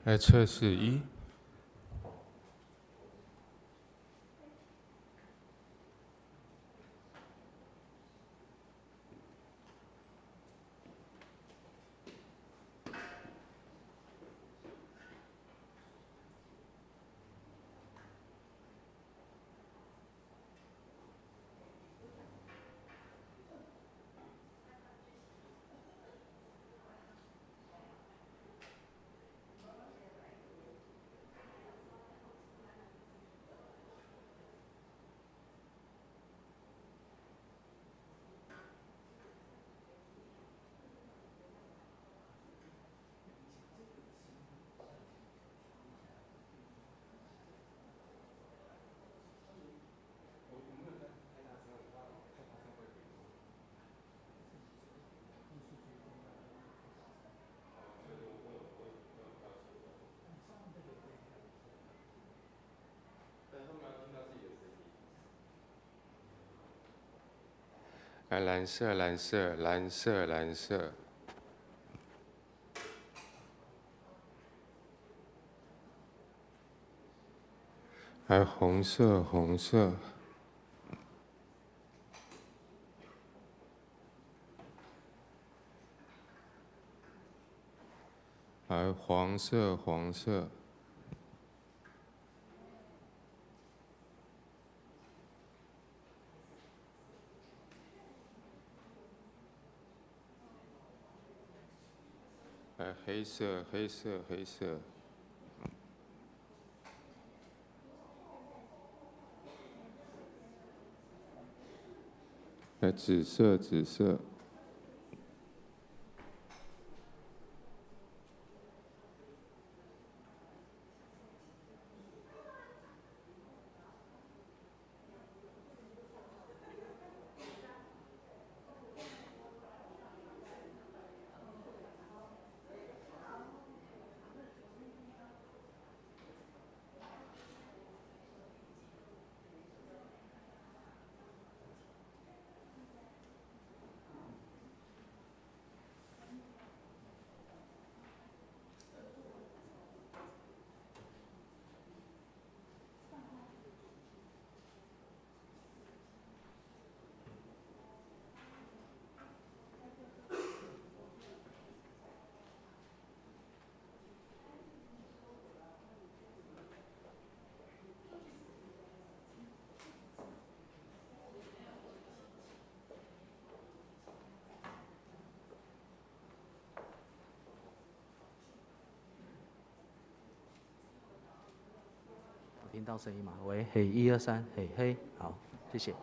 来测试一。来蓝色，蓝色，蓝色，蓝色。来红色，红色。来黄色，黄色。来黑色，黑色，黑色。来紫色，紫色。听到声音吗？喂，嘿，1、2、3，嘿嘿，好，谢谢。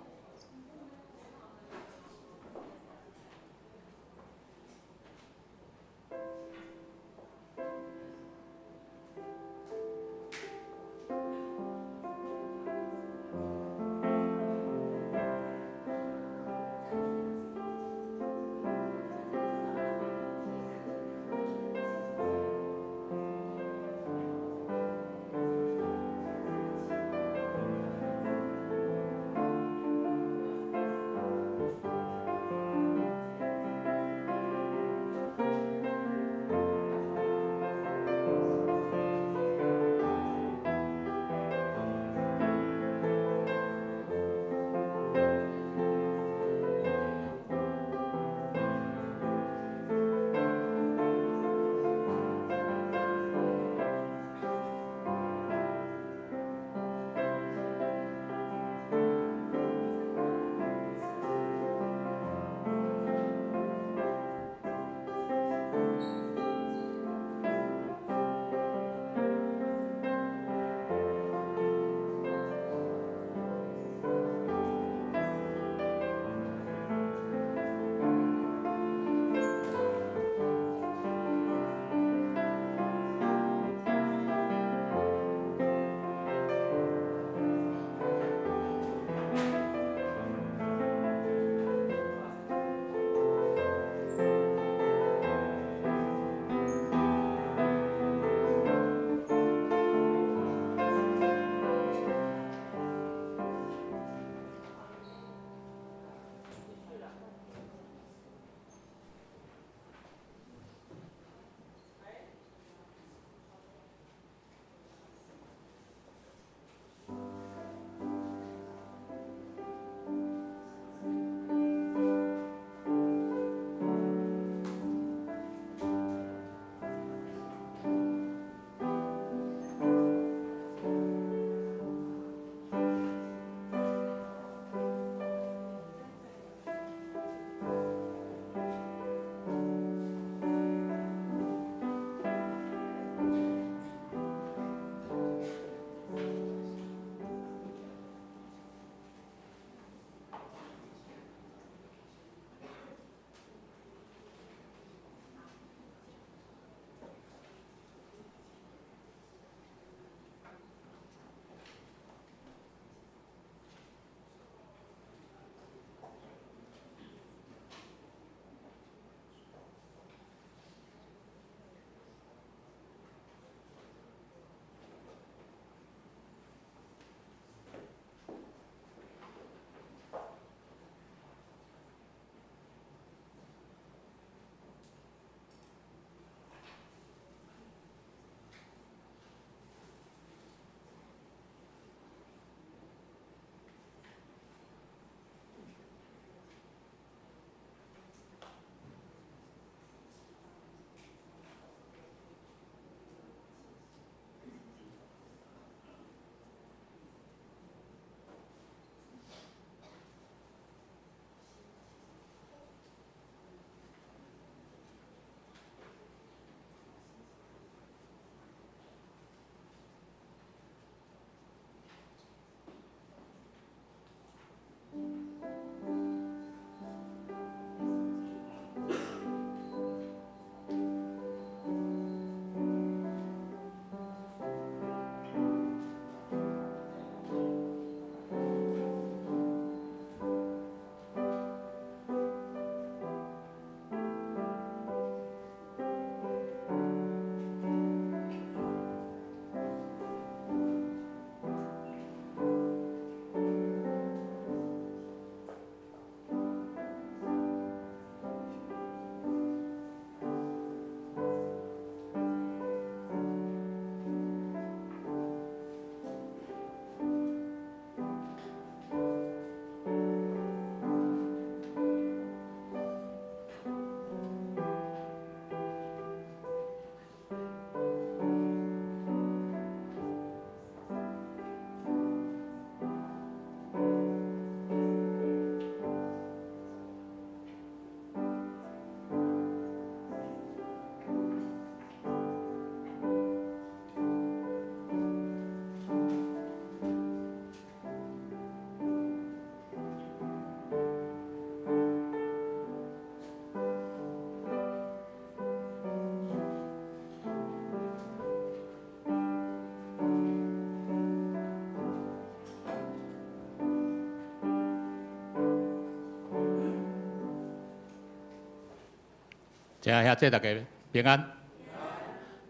请遐这大家平安。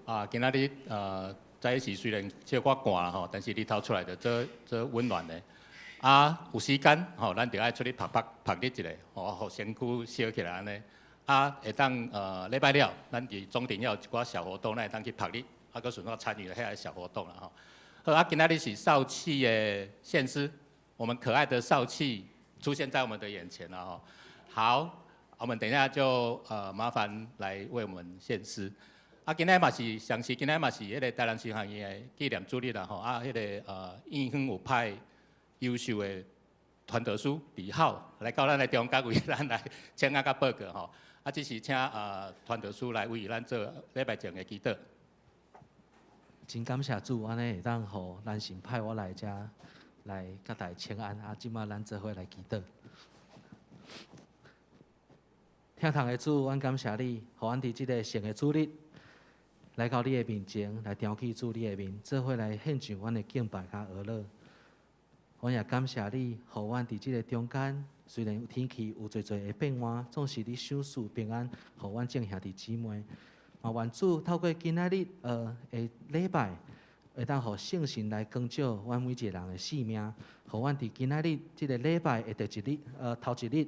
啊，今仔日早起虽然小可寒啦吼，但是日头出来就做温暖的。啊，有时间吼，咱就爱出去晒日一下，吼，互身躯烧起来安尼。啊，会当礼拜了，咱伫总庭要有一寡小活动，咱会当去晒日，啊，佮顺便参与遐个小活动啦吼。好，啊，今仔日是少气的献诗，我们可爱的少气出现在我们的眼前了吼。好，我们等一下就麻烦来为我们献诗。啊，今仔嘛是上次，今仔嘛是迄个台南市行业的纪念主日啦吼。啊，迄个院方有派优秀的传道书李浩来到咱的中间为咱来请甲报告吼。啊，这是请传道书来为咱做礼拜前的祈祷。真感谢主，安尼会当互咱神派我来遮来甲大家请安。啊，即马咱做伙来祈祷。听堂的主，阮感谢你，互阮伫即个圣的主日，来到你的面前，来挑起主你的面，做伙来献上阮的敬拜甲娱乐。阮也感谢你，互阮伫即个中间，虽然有天气有侪的变化，总是你赏赐平安，互阮众兄弟姊妹。嘛，愿主透过今仔日的礼拜，会当互圣神来光照阮每一个人的性命，互阮伫今仔日即个礼拜的第一日，头一日，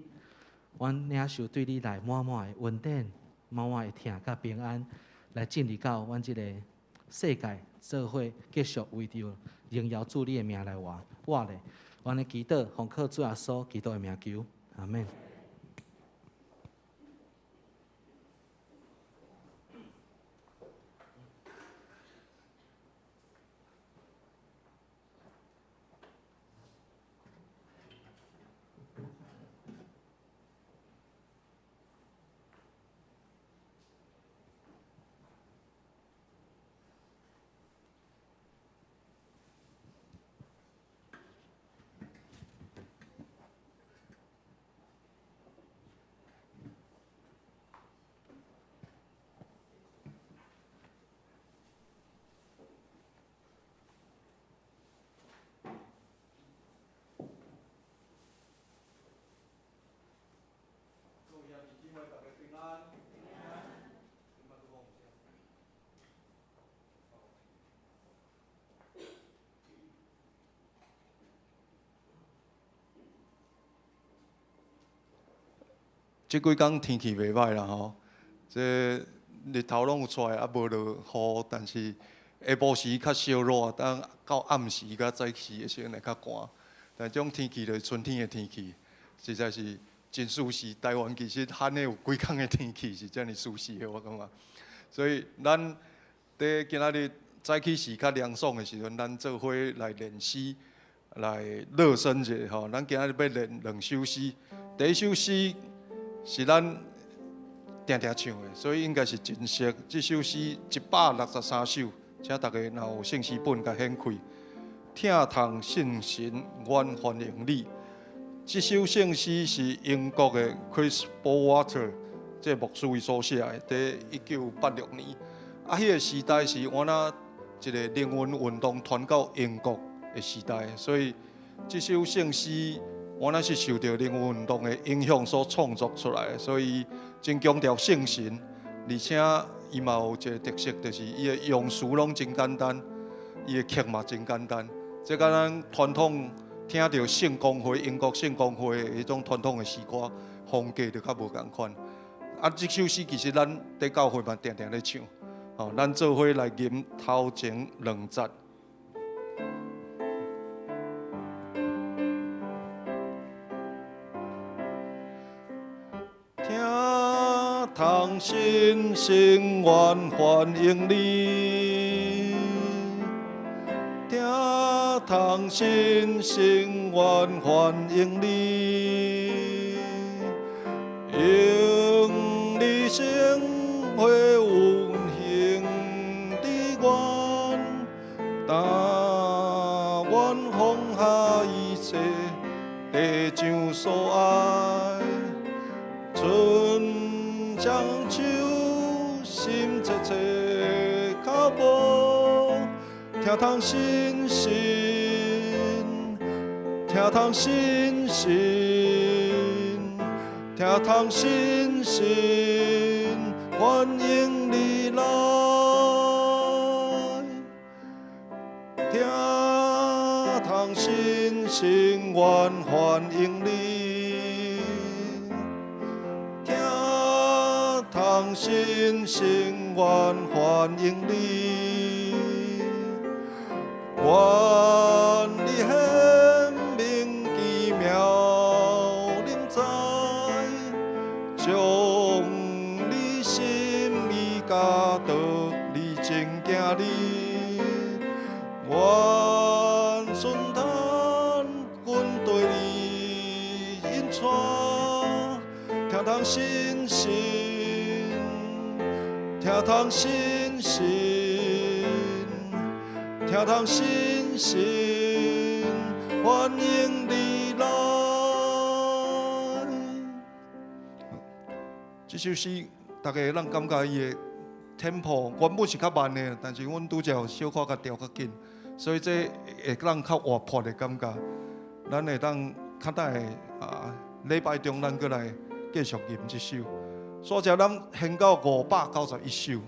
阮领受对你来满满的恩典，满满的疼甲平安，来进入到阮即个世界，做伙继续为着荣耀主你的名来活咧。阮的祈祷，奉靠主耶稣基督的名求，阿门。即几工天气袂歹啦吼，这日头拢有出来，啊无落雨，但是下晡时较烧热，等到暗时甲早起的时阵会较寒。但这种天气就是春天的天气，实在是真舒适。台湾其实罕的有几工的天气是遮尔舒适的，我感觉。所以咱伫今仔日早起时较凉爽的时阵，咱做伙来练诗，来热身者吼。咱今仔日要练2首诗，第一首诗。是咱定定唱的，所以应该是真熟。这首诗163首，请大家若有圣诗本，甲掀开。听堂圣神愿欢迎你。这首圣诗是英国的 Chris Bowater 这牧师所写的，伫1986年。啊，迄个时代是我那一个灵魂运动传到英国的时代，所以这首圣诗。我那是受到灵魂运动的影响所创作出来的，所以真强调圣神，而且伊嘛有一个特色，就是伊的用词拢真简单，伊的曲嘛真简单。这甲咱传统听到圣公会、英国圣公会的迄种传统的诗歌风格就较无共款。啊，这首诗其实咱伫教会嘛定定咧唱，吼，咱做伙来吟头前2节。堂神圣愿欢迎你，听堂神圣愿欢迎你，用你生活运行的愿，但愿放下一切，地上所爱。双手心切切脚步，听堂心声，听堂心声，听堂心声，欢迎你来，听堂心心愿欢迎你，听堂心心愿欢迎你，愿你显明奇妙人在，将你心意交到你正行你，愿顺坦阮对你引带，听堂心心，听堂心心，听堂心心，欢迎你来。这首诗，大家咱感觉伊的 tempo 原本是较慢的，但是阮拄则有小可甲调较紧，所以这会让较活泼的感觉。咱会当较等下礼拜中咱过来继续吟这首。所以咱献到591首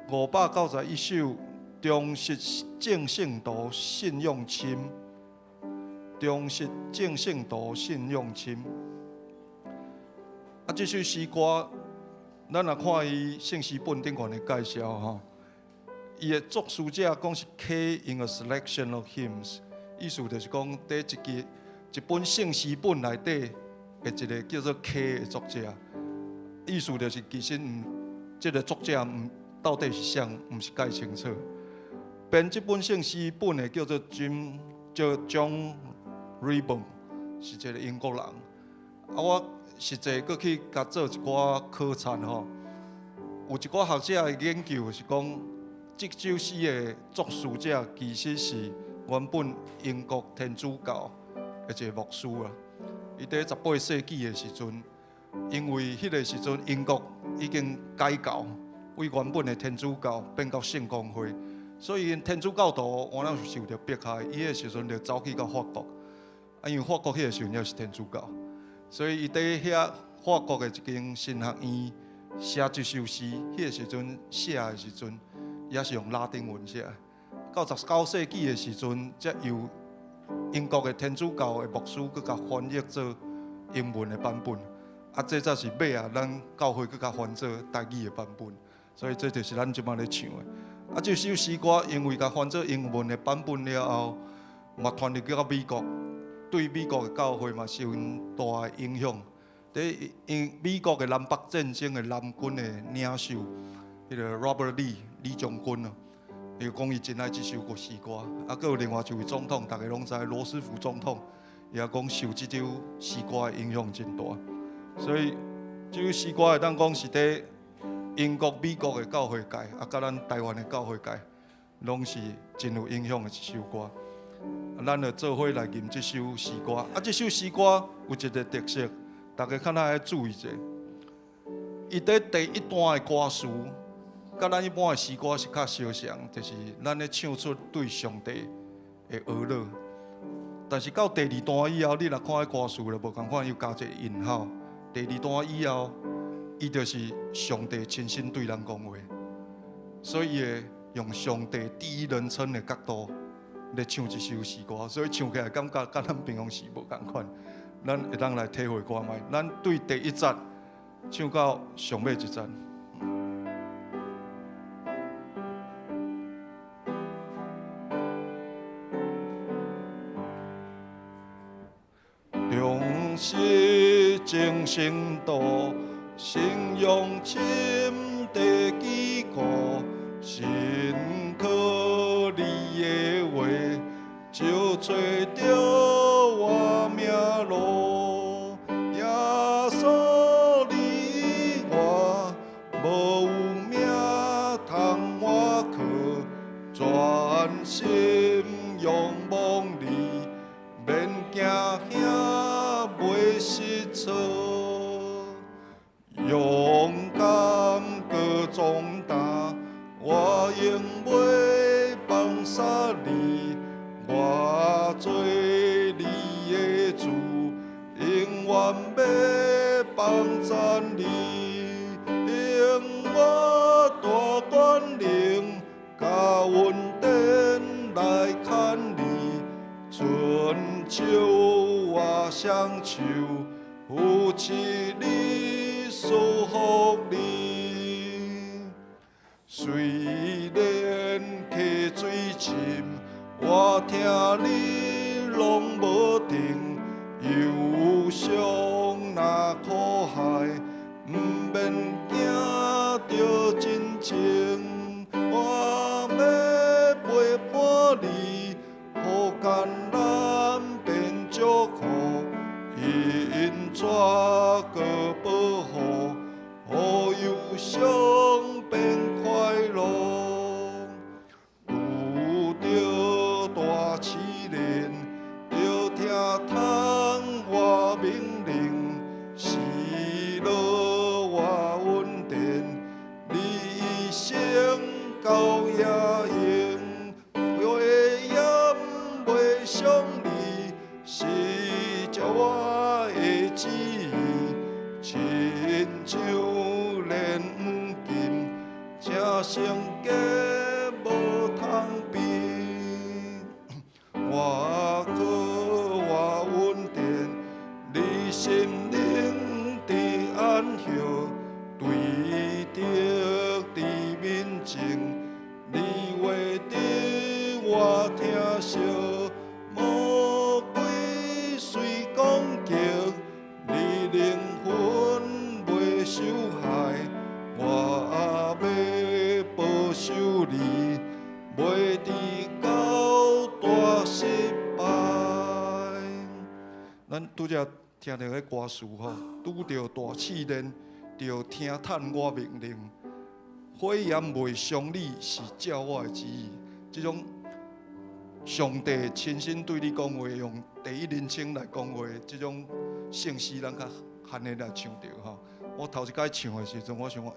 ，591首，忠实正圣道信用深，忠实正圣道信用深。啊，这首诗歌，咱若看伊圣诗本顶悬的介绍吼，伊的作词者讲是 K in a selection of hymns， 意思就是讲，伫一本圣诗本内底的一个叫做 K 的作者，意思就是其实这个作者到底是谁，唔是介清楚。编这本圣诗本的叫做 John Ribon， 是一个英国人。啊，我实际过去甲做一寡考察吼，有一寡学者的研究是讲，这首诗的作词者其实是原本英国天主教的一个牧师啦。伊伫18世纪的时阵，因为迄个时阵英国已经改教，为原本的天主教变到圣公会，所以天主教徒原来是受到迫害，伊迄时阵就走去到法国，因为法国迄个时阵也是天主教。所以伊伫遐法国的一间神学院写这首诗，迄个时阵写的时阵也是用拉丁文写。到19世纪的时阵，才由英国的天主教的牧师佮甲翻译做英文的版本。啊，这才是尾啊，咱教会佮甲翻做台语的版本。所以这就是咱即摆咧唱的。啊，这首诗歌因为甲翻做英文的版本了后，嘛传入到美国。对美国的教会嘛受大的影响。伫美国的南北战争的南军的领袖，迄个 Robert Lee 李将军啊，伊讲伊真爱这首诗歌。啊，佮有另外一位总统，大家拢知罗斯福总统，伊也讲受这首诗歌的影响真大。所以这首诗歌会当讲是伫英国、美国的教会界，啊，甲咱台湾的教会界，拢是真有影响的一首歌。咱就做伙来吟这首诗歌。啊，这首诗歌有一个特色，大家较爱注意一下。伊伫第一段的歌词，甲咱一般的诗歌是较相像，就是咱咧唱出对上帝的阿乐。但是到第二段以后，你若看迄歌词就无共款，又加一个引号。第二段以后，伊就是上帝亲身对咱讲话，所以会用上帝第一人称的角度。咧唱一首诗歌，所以唱起来感觉甲咱平常时无共款。咱会当来体会看觅。咱对第一节唱到上尾一节。忠实正圣道，信用深地基固，信靠你的话，就找着我命路。耶稣你我无有命通我靠，专心仰望你，免惊遐袂失措。勇敢搁壮大，我永袂放下你。我做你的主，永远要帮赞你，用我大权能，甲恩典来看你，春秋我相求，扶持你，祝福你。虽然溪水深，我听你拢无停。忧伤若苦海，毋免惊着真情。我要陪伴你，互艰难变祝福，因怎个保护，互忧伤变快乐。拄着大试炼，着听通我命令，是落我恩典，你一生到野用，袂嫌袂伤你，是照我的旨意，亲像炼黄金，正成价无通比。我靠我恩典，你心灵伫安歇，对着伫面前，你话伫我听惜，魔鬼虽攻击，你灵魂袂受害，我要保守你，袂伫到大失败。咱拄则听到迄歌词吼，拄着大试炼，着听探我命令，火焰袂伤你，是照我的旨意。这种上帝亲身对你讲话，用第一人称来讲话，这种信息咱较罕的来唱着吼。我头一摆唱的时阵，我想讲，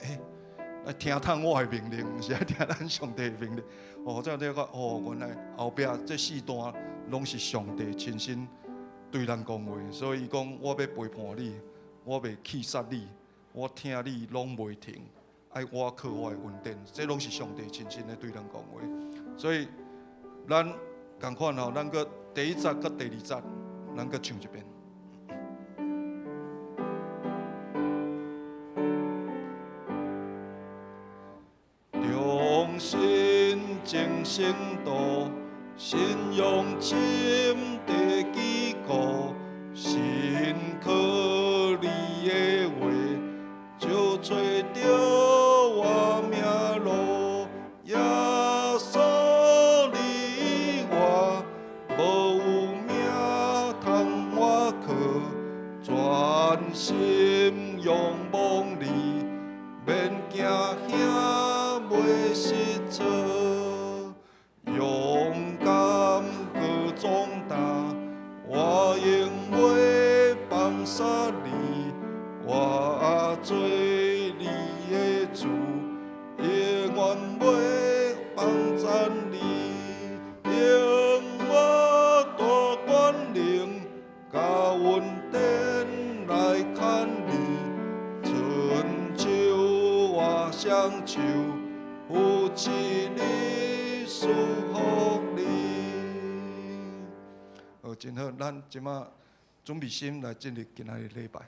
来听探我的命令，毋是来听咱上帝的命令。哦，这样这个哦，原来后壁这四段拢是上帝亲身对咱讲话，所以伊讲我要陪伴你，我袂气杀你，我听你拢袂停，爱我靠我的恩典，这拢是上帝亲身咧对咱讲话。所以咱共款吼，咱个第一节甲第二节，咱个唱一遍。用心静心道，信用心地基固，信靠你的话，就找着我命路。耶稣你我无有命通我靠，专心仰望你，免惊遐袂失措。勇敢搁壮大，我永袂放杀你，我做你的主，永远袂放赞你，用我大权能，甲恩典来看你，春秋我相求，扶持你，祝福你。好，真好，咱即马准备心来进入今仔日礼拜。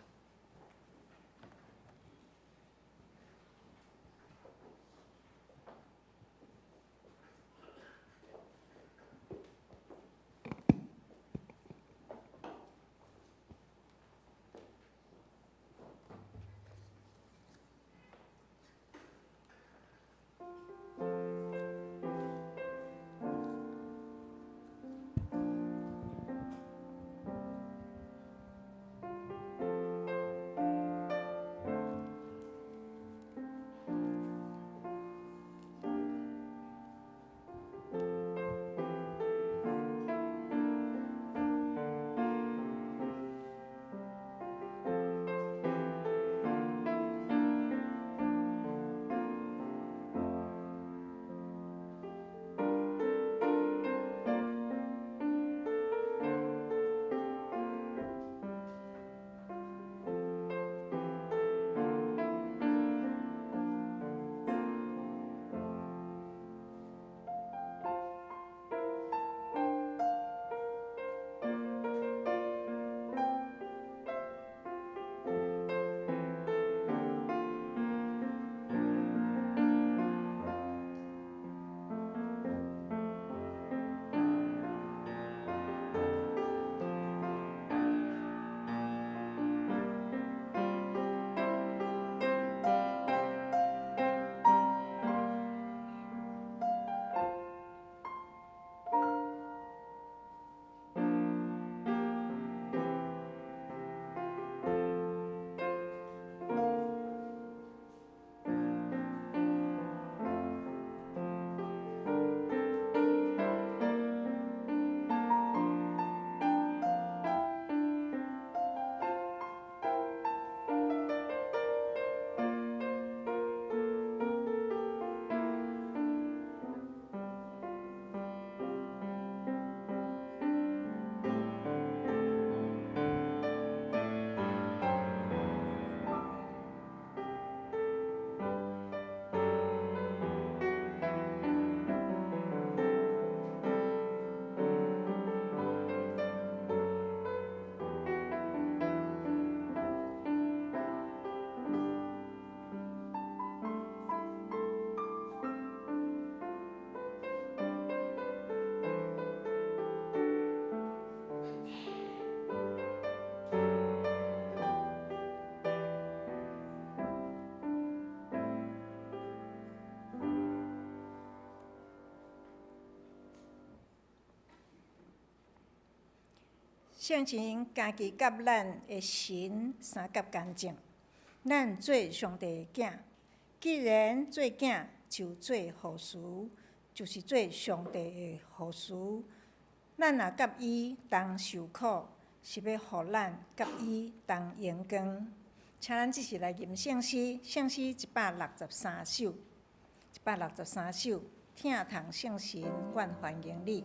圣神家己甲咱的神三甲干净，咱做上帝的囝。既然做囝，就做护士，就是做上帝的护士。咱若甲伊同受苦，是要互咱甲伊同荣光。请咱即时来吟圣诗，圣诗163首，163首，听从圣神，愿欢迎你。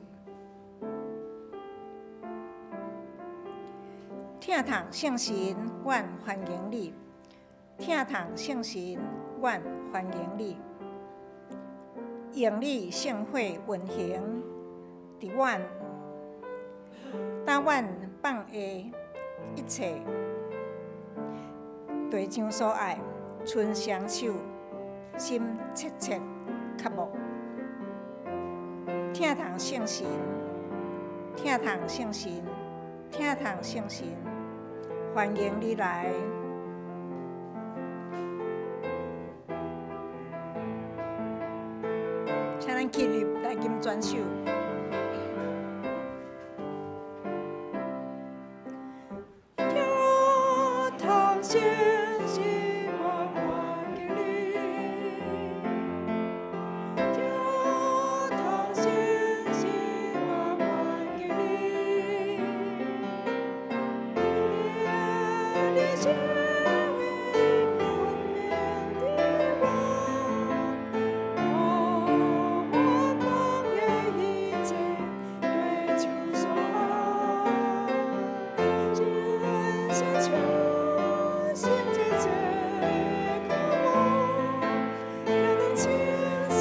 听从圣神，愿欢迎你；听从圣神，愿欢迎你。用你圣血运行，伫阮，当阮放下一切，地上所爱，伸双手，心切切渴慕。听从圣神，听从圣神，听从圣神。欢迎你来，请咱起立来吟全首。听从圣神，我欢迎你；听从圣神，我欢迎你。你是为我命的王，我放下一切，对主所爱，真心全心切切渴望，跳动清醒，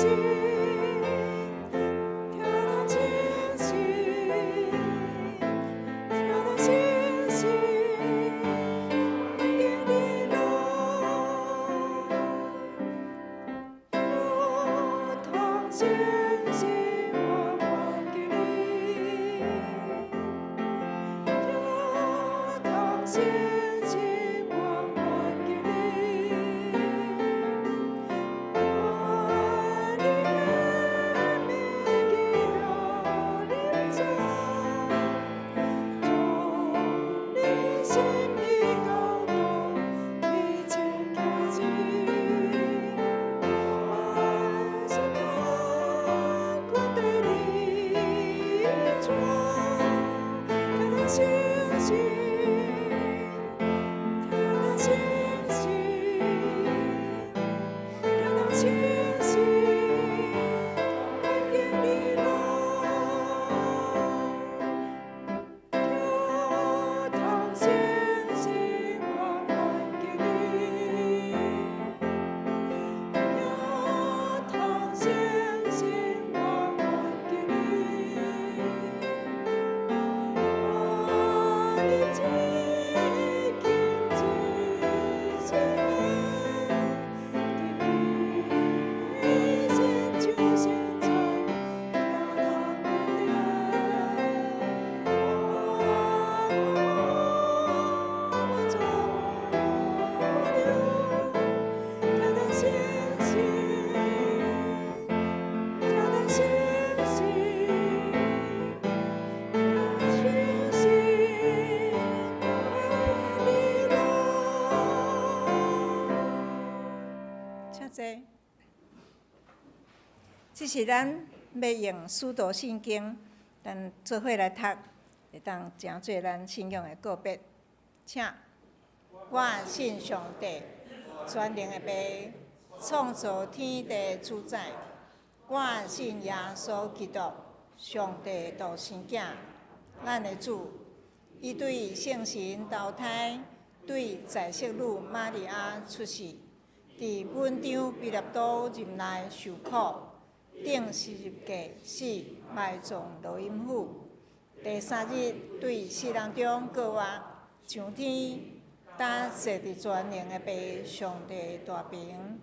跳动清醒，跳动清醒。圣神，我欢迎你；听从圣神，我欢迎你。我你的名奇妙临在，从你心意高高，一切靠近。星星，跳动星星，跳动星星，欢迎你来。跳动星星，我欢迎你。跳动星星，我欢迎你。这是咱要用使徒圣经，咱做伙来读，会当诚做咱信仰的告别。请，我信上帝，全能的爸，创造天地主宰。我信耶稣基督，上帝独生囝，咱的主。伊对圣神投胎，对在色女玛利亚出世，伫本场彼拉多任内受苦。顶十字架死，埋葬罗阴府。第3日对死人中过活，上天，搭坐伫全能的爸上帝大屏。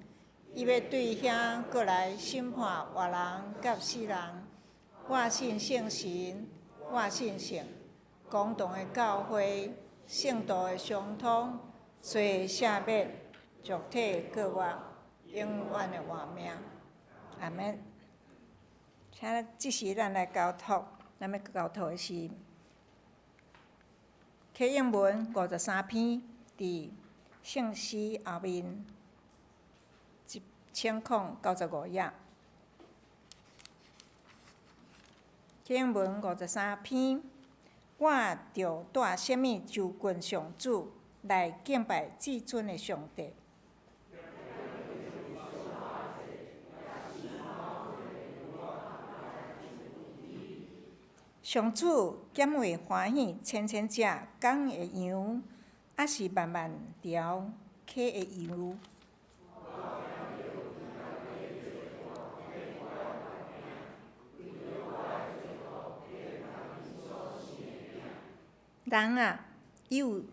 伊要对遐过来审判活人甲死人。我信圣神，我信圣，公堂的教会，圣道的相通，罪赦免，肉体过活，永远的活命。阿免。请即时咱来交托，咱要交托的是课英文53篇，伫姓氏后面1095页。课英文53篇，我着带什么就近上主来敬拜至尊的上帝？上主减为欢喜，千千只讲的羊，还是万万条溪的羊？人啊，伊有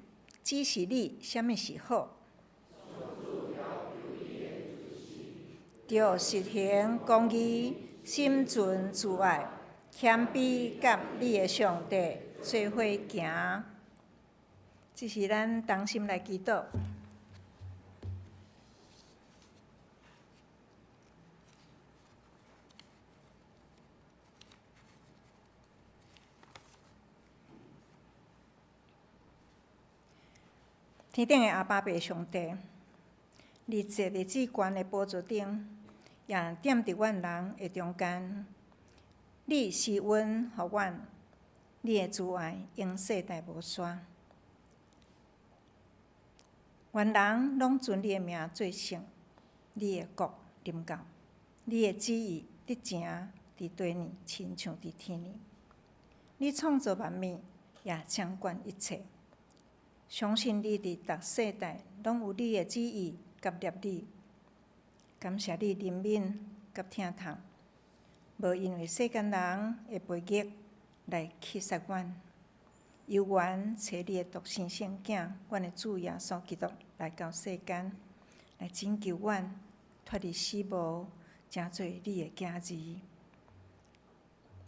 指示你什么是好，着实行公义，心存慈爱，谦卑甲你的上帝做伙行。这是咱同心来祈祷。天顶的阿爸爸上帝，你坐伫至高的宝座顶，也踮伫阮人的中间。你施恩予阮，你的慈爱永世代无衰。阮人拢尊你的名做圣，你的国临到，你的旨意直正伫地呢，亲像伫天呢。你创造万物，也掌管一切。相信你伫逐世代拢有你的旨意甲业力，感谢你怜悯甲疼痛，无因为世间人的背逆来欺杀阮，有缘找你的独生圣囝，阮的主耶稣基督来到世间，来拯救阮，脱离死亡，成做你的家己。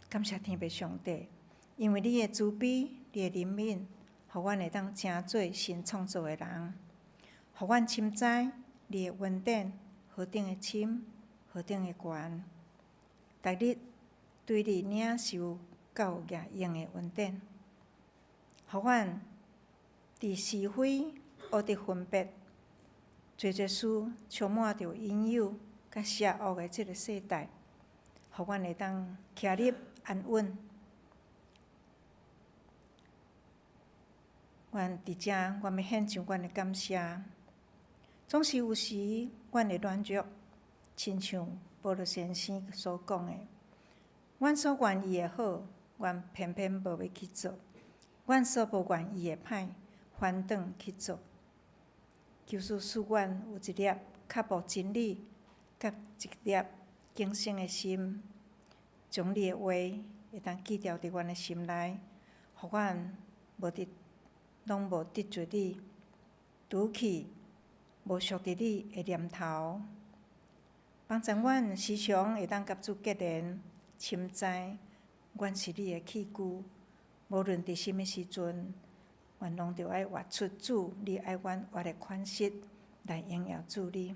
感谢天父上帝，因为你的慈悲，你的怜悯。互阮会当成做新创造的人，互阮深知你的恩典，何等的深，何等的悬。逐日对你领受教育用的恩典，互阮伫是非、恶的分别、做事充满着引诱甲邪恶的即个世代，互阮会当徛立安稳。阮伫遮，阮要献上阮的感谢。总是有时，阮会软弱，亲像保罗先生所讲的，阮所愿意的好，阮偏偏无要去做；阮所无愿意的歹，反转去做。求主使阮有一粒较无真理，甲一粒敬虔的心，将你的话会当记牢伫阮的心内，互阮拢无得罪你，拄去无属伫你的念头，帮助阮时常会当甲主结连，深知阮是你的器具，无论伫什么时阵，阮拢着爱活出主你爱阮活的款式，来荣耀主你。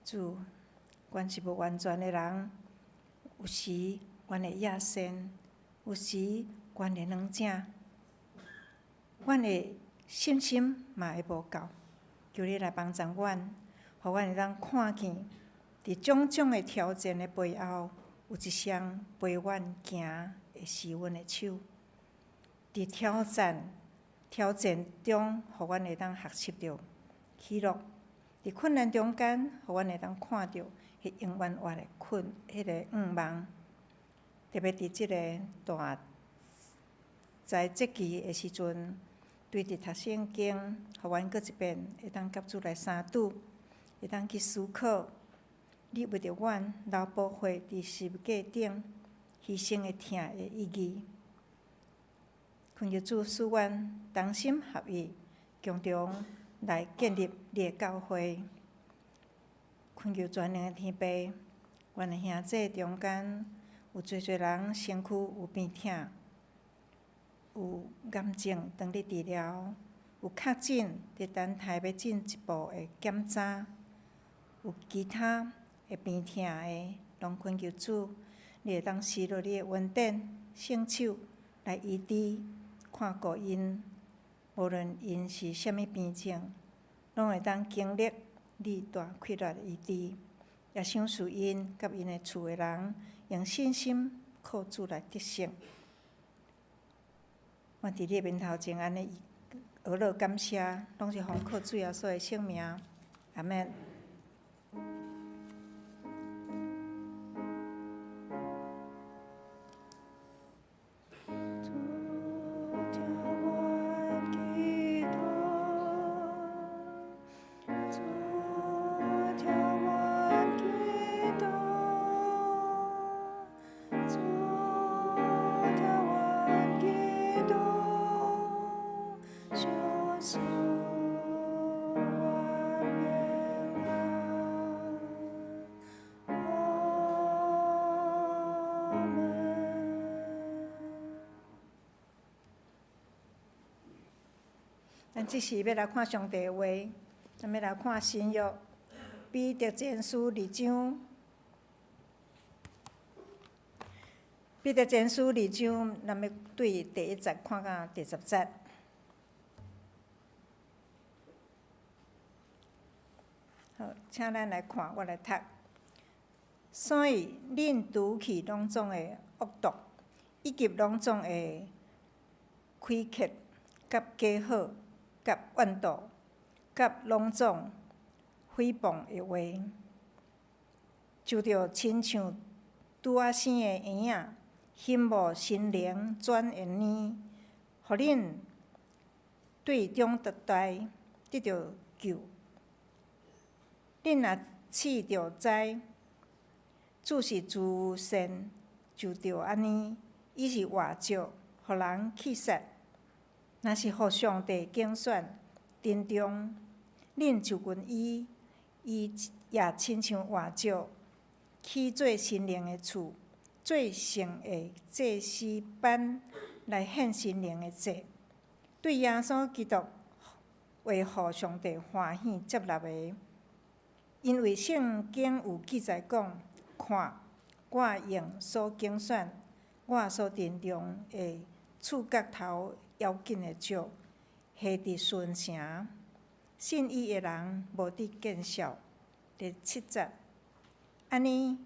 主，阮是无完全的人，有时阮会野心，有时阮会软正。阮的信心嘛会无够，求你来帮助阮，互阮会当看见，伫种种的挑战的背后，有一双陪阮行的是阮的手。伫挑战中，互阮会当学习着喜乐；伫困难中间，互阮会当看到迄永远活的迄个望。特别伫即个大在节期的时阵。对伫读圣经，互阮搁一遍会当甲主来相拄，会当去思考，你为着阮流宝血伫十字架顶牺牲的疼的意义。恳求主使阮同心合意，共同来建立你的教会。恳求全能的天父，阮的兄弟中间有侪人身躯有病痛。有癌症当咧治疗，有确诊伫等待要进一步的检查，有其他会病痛的，拢恳求主，你会当施落你的恩典、圣手来医治，看顾因，无论因是啥物病症，拢会当经历你大快乐的医治。也想使因甲因的厝的人用信心靠主来得胜。我伫你面头前安尼学乐感谢，拢是奉靠主耶稣的圣名，阿免。咱即时要来看上帝的话，咱要来看新约彼得前书2章。彼得前书2章，咱要对第1节看到第10节。好，请咱来看，我来读。所以，恁除去拢总的恶毒，以及拢总的亏欠、甲假好、甲怨妒、甲拢总诽谤的话，就着亲像拄仔生的婴仔，힘无心灵转缘呢，互恁对中得代得着救。恁若试着知，主是自善，就着安尼，伊是活石，互人弃杀。若是互上帝拣选，珍重，恁就阮伊也亲像活石，起做心灵的厝，做圣的祭司班来献心灵的祭，对耶稣基督为互上帝欢喜接纳的。因为圣经有记载讲，看，我用所拣选，我所珍重的触角头要紧的石，下伫顺城，信伊的人无伫见笑。第7节，安尼，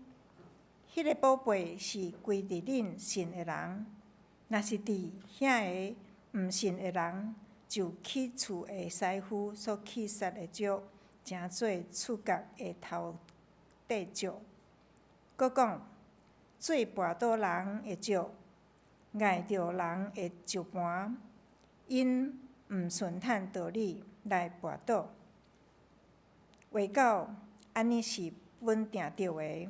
迄个宝贝是归伫恁信的人，若是伫遐个毋信的人，就起厝的师傅所弃杀的石。成做触角的头块石，佮讲做跋倒人的石，碍着人的石盘，因毋顺趁道理来跋倒。话到安尼是稳定着的，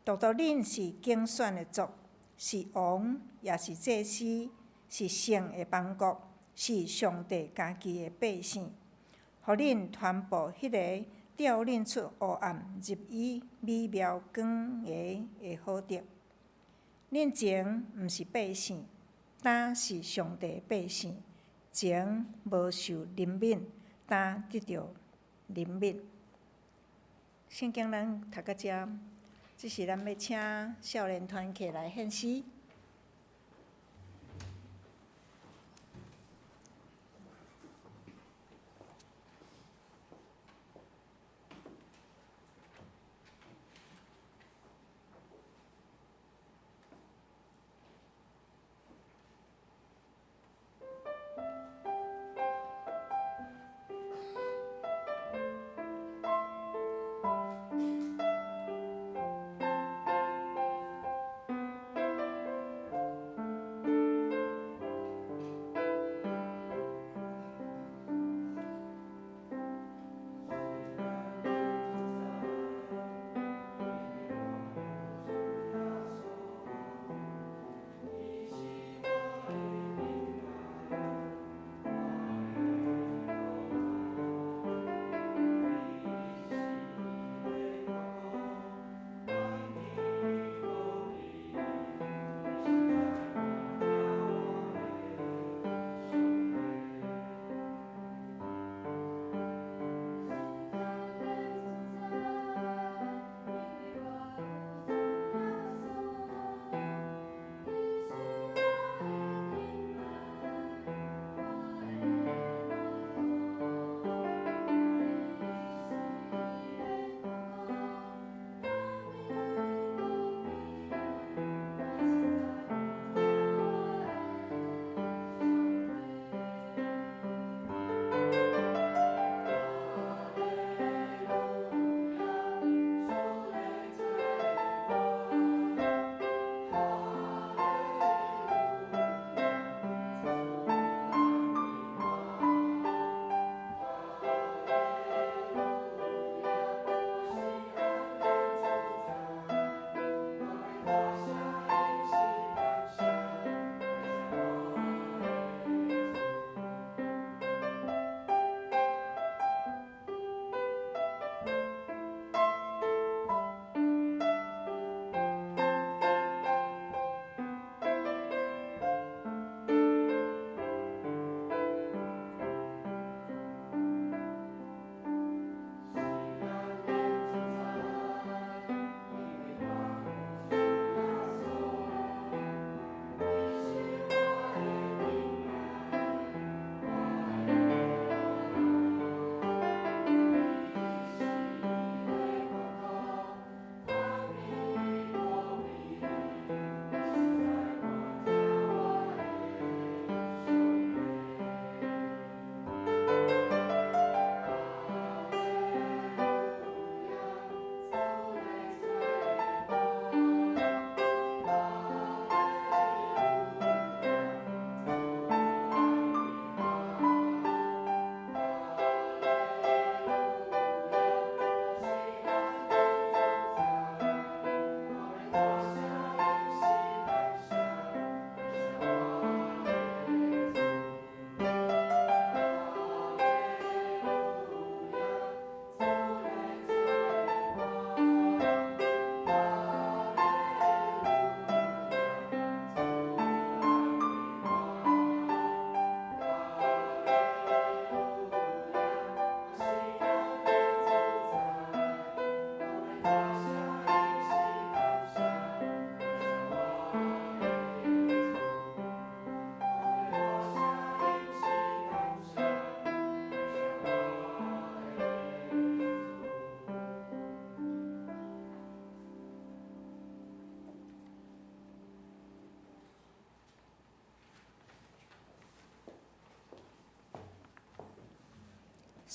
独独恁是拣选的族，是王，也是祭司，是圣的邦国，是上帝家己的百姓。互恁传播迄个调恁出黑暗入伊美妙光的好德。恁前毋是百姓，今是上帝百姓。前无受怜悯，今得着怜悯。圣经咱读到遮，即是咱要请少年团契来献诗。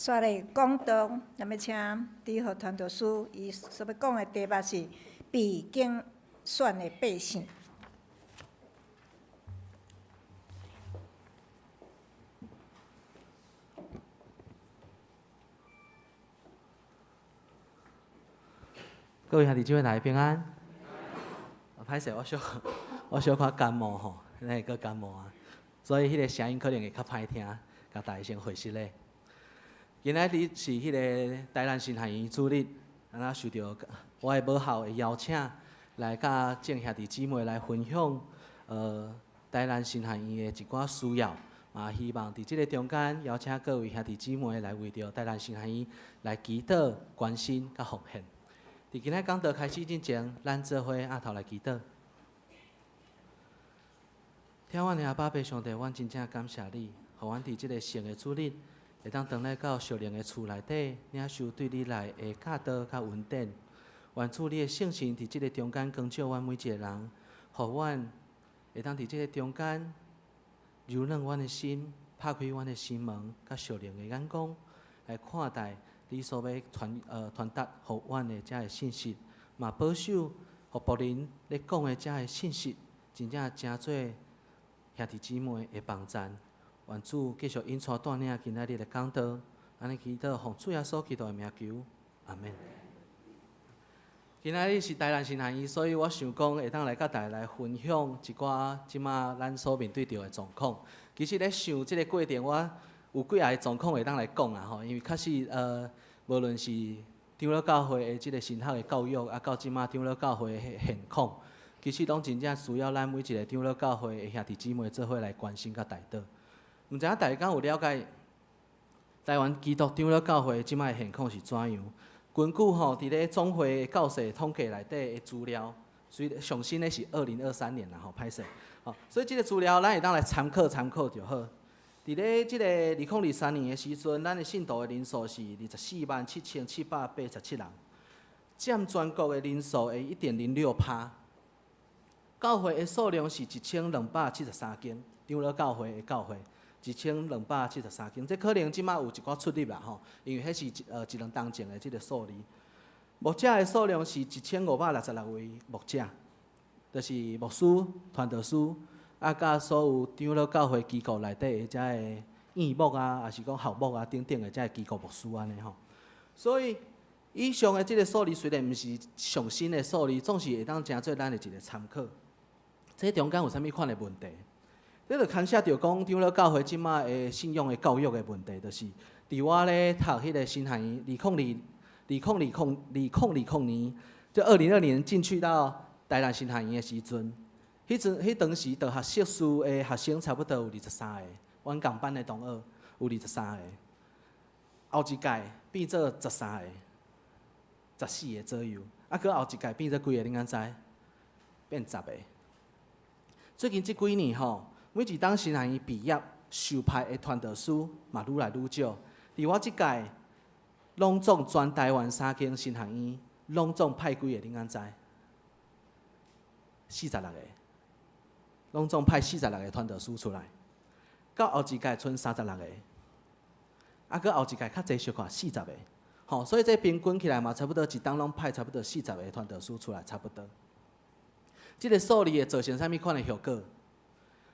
刷咧讲道，咱要请李和传道师，伊所要讲的题目是被拣选的百姓。各位兄弟姊妹大家平安。歹势，我小可感冒吼，那个感冒啊，所以迄个声音可能会较歹听，甲大家先回息咧。今仔日是迄个台南新汉医主日，安那受到我的母校的邀请，来甲众兄弟姊妹来分享台南新汉医的一寡需要，嘛希望伫即个中间邀请各位兄弟姊妹来为着台南新汉医来祈祷、关心甲奉献。伫今仔讲道开始之前，咱做伙压头来祈祷。天阮的阿爸爸上帝，阮真正感谢你，互阮伫即个圣的主日，会当回来到属灵的厝内底，领受对你来的教导甲恩典。愿主你的圣神伫即个中间光照阮每一个人，互阮会当伫即个中间柔软阮的心，拍开阮的心门，甲属灵的眼光来看待。你所要传达互阮的遮个信息，嘛保守互别人咧讲的遮个信息，真正真做兄弟姊妹的帮赞。愿主继续引带带领今仔日的讲道，安尼祈祷奉主耶稣基督的名求，阿免。今仔日是台南新汉医，所以我想讲会当来甲大家来分享一寡即马咱所面对着的状况。其实咧想即个过程，我有几下状况会当来讲啦吼，因为确实无论是长老教会的即个神学的教育，啊到即马长老教会的现况，其实拢真正需要咱每一个长老教会的兄弟姊妹做伙来关心甲带导。毋知影大家有了解台湾基督长老教会即马的现况是怎样？根据伫咧总会教授统计内底的资料，所以上新的是2023年啦吼，歹势，所以即个资料咱会当来参考就好。伫咧即个2023年的时阵，咱的信徒的人数是247787人，占全国的人数的1.06%。教会的数量是1273间，长老教会的教会1273间，这可能即马有一寡出入啦吼，因为迄是一两当前的即个数字。牧者的数量是1566位牧者，就是牧师、传道师。甲所有长老教会机构内底的遮个院牧啊，还是讲校牧啊等等的遮个机构牧师安尼吼。所以以上的即个数字虽然毋是上新的数字，总是会当成做咱的一个参考。这中间有啥物款的问题？这就牵涉到讲长老教会即马的信仰的教育的问题，就是伫我咧读迄个新汉医2020年，就2020年进去到台南新汉医的时阵。迄当时着学硕士的学生差不多有23个，阮共班的同学有23个，后一届变做13个、14个左右，搁后一届变做几个？恁敢知？变10个。最近这几年吼，每一当新汉医毕业受派的传道师嘛愈来愈少。伫我即届，拢总全台湾3间新汉医，拢总派几个？恁敢知？46个。拢总派46个传道师出来，到后一届剩36个，搁后一届较济小可40个，吼，所以这平均起来嘛，差不多一当拢派差不多40个传道师出来，差不多。这个数字会造成啥物款的效果？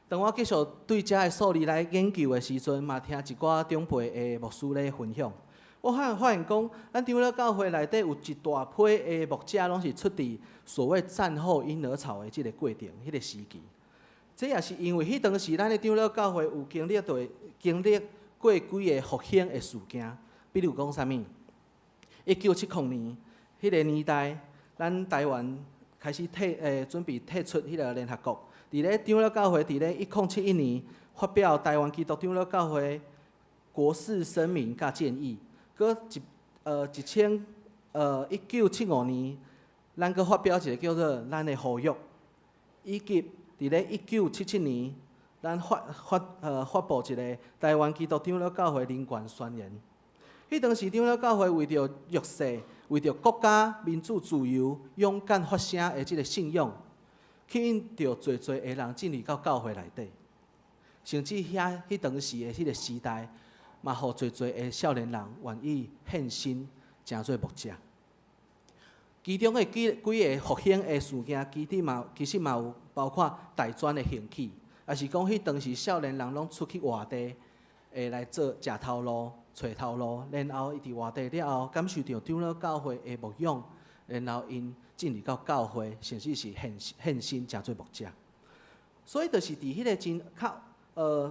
当我继续对这个数字来研究的时阵，嘛听一寡长辈的牧师咧分享，我发现讲，咱长老教会内底有一大批的牧者，拢是出伫所谓战后婴儿潮的这个过程，迄个时期。这也是因为迄当时咱的长老教会有经历过几个复兴的事件，比如讲啥物？1970年迄个年代，咱台湾开始准备退出迄个联合国。伫咧长老教会伫咧1071年发表台湾基督长老教会国事声明甲建议，搁1975年，咱搁发表一个叫做咱的呼吁，以及伫咧1977年，咱发布一个台湾基督长老教会人权宣言。迄当时长老教会为着弱势、为着国家民主自由、勇敢发声的即个信仰，吸引着侪个人进入到教会内底。甚至迄当时的迄个时代，嘛，互侪侪的少年人愿意献身，成做牧者。其中的几个复兴的事件，其实嘛有包括大专的兴起，也是讲迄当时少年人拢出去外地，会来做食头路、找头路，然后伊伫外地了后，感受到长老教会的牧养，然后因进入到教会，甚至是献身成做牧者。所以就是伫迄个真较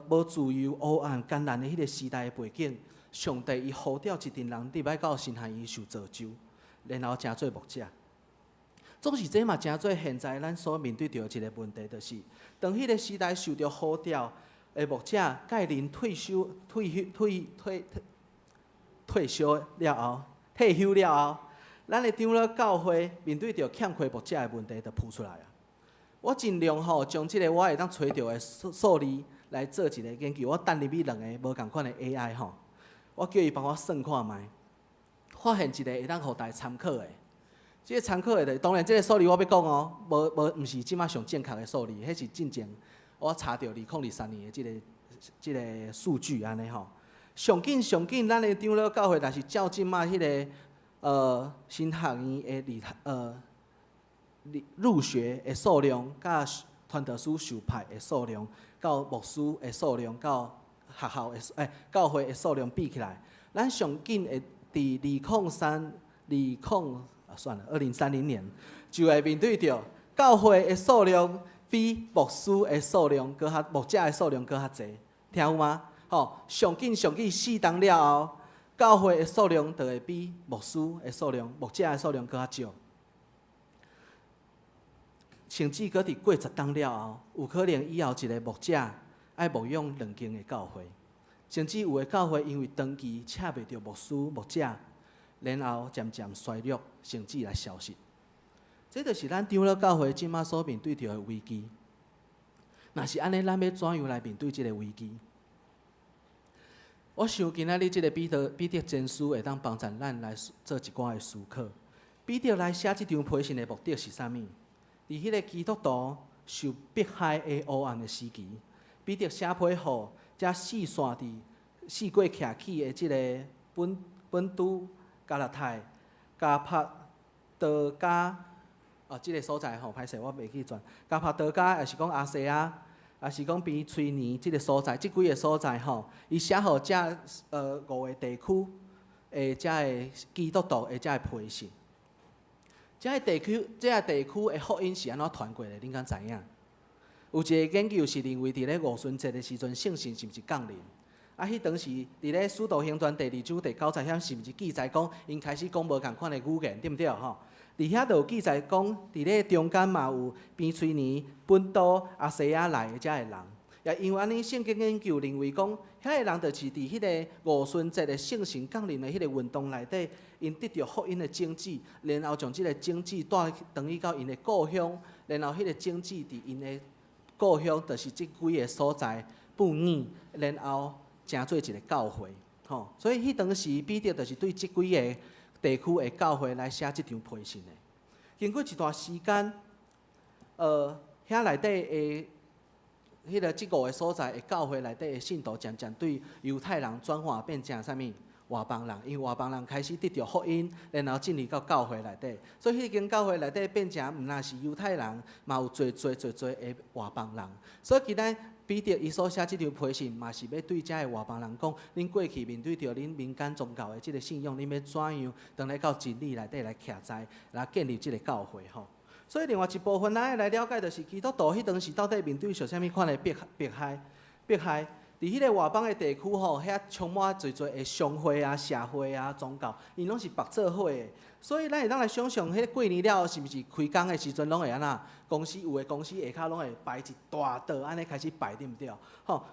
无自由、黑暗、艰难的迄个时代的背景，上帝伊呼召一群人入来到神学院受造就。然后成做牧者，总是这嘛成做现在咱所面对着一个问题，就是当迄个时代受到呼召的牧者，甲因退休了后，退休了后，咱的长老教会面对着欠缺牧者的问题，就浮出来啊。我尽量将即个我会当找到的数字来做一个研究，我等入去2个无共款的 AI 我叫伊帮我算看卖。发现一个会当互大家参考的，即个参考的，当然即个数字我要讲毋是即马上正确的数字，迄是进前我查到2023年的即个数据安尼上紧，咱的长老教会，但是照即马迄个新学院的入学的数量，甲传道书受派的数量，到牧师的数量，到学校的教会的数量比起来，咱上紧的。伫2030年就会面对着教会的数量比牧师的数量搁较牧者的数量搁较侪，听有吗？上紧4档了后，教会的数量就会比牧师的数量、牧者的数量搁较少。甚至搁伫过10档了后，有可能以后一个牧者爱牧养2间的教会。甚至有的教会因为长期请袂到牧师、牧者，然后渐渐衰弱，甚至来消失。这就是咱长老教会即马所面对着的危机。若是安尼，咱要怎样来面对这个危机？我想今仔日这个彼得前书会当帮助咱来做一寡的思考。彼得来写这张批信的目的是啥物？伫迄个基督徒受迫害的黑暗的时期，彼得写批予遮四线伫四过徛起的即个本都、加拉太、加帕德加即个所在歹势我袂记转。加帕德加，也是讲亚细亚，也是讲边崔尼即个所在，即几个所在伊写予遮5个地区的遮个基督徒的遮个批信。遮个地区的福音是安怎传过来？恁敢知影？有一个研究是认为，伫咧五旬节的时阵，圣神是毋是降临？迄当时伫咧《使徒行传》第2章第90章，是毋是记载讲因开始讲无共款的语言，对毋对？伫遐就有记载讲，伫咧中间嘛有边崔尼、本都、亚细亚来的遮个人，也因为安尼，圣经研究认为讲，遐个人就是伫迄个五旬节的圣神降临的迄个运动内底，因得到福音的种子，然后将即个种子带转去到因的故乡，然后迄个种子伫因的故乡就是即几个所在布院，然后成做一个教会，所以迄当时彼得就是对即几个地区的教会来写即张批信的。经过一段时间，遐内底的迄个即5个所在的教会内底的信徒，渐渐对犹太人转化变成啥物？外邦人，因为外邦人开始得到福音，然后进入到教会内底，所以迄间教会内底变成毋但是犹太人，嘛有侪的外邦人。所以今仔彼得伊所写即条批信，嘛是要对遮个外邦人讲：恁过去面对着恁民间宗教的即个信仰，恁要怎样当来到真理内底来徛在，来建立即个教会所以另外一部分，咱要来了解就是基督徒迄当时到底面对着啥物款的迫害。伫迄个外邦的地区遐充满侪的商会啊、社会啊、宗教，因拢是绑做伙的。所以咱会当来想象，迄个过年了后，是毋是开工的时阵拢会安那？公司有的公司下骹拢会摆一大道安尼开始摆，对毋对？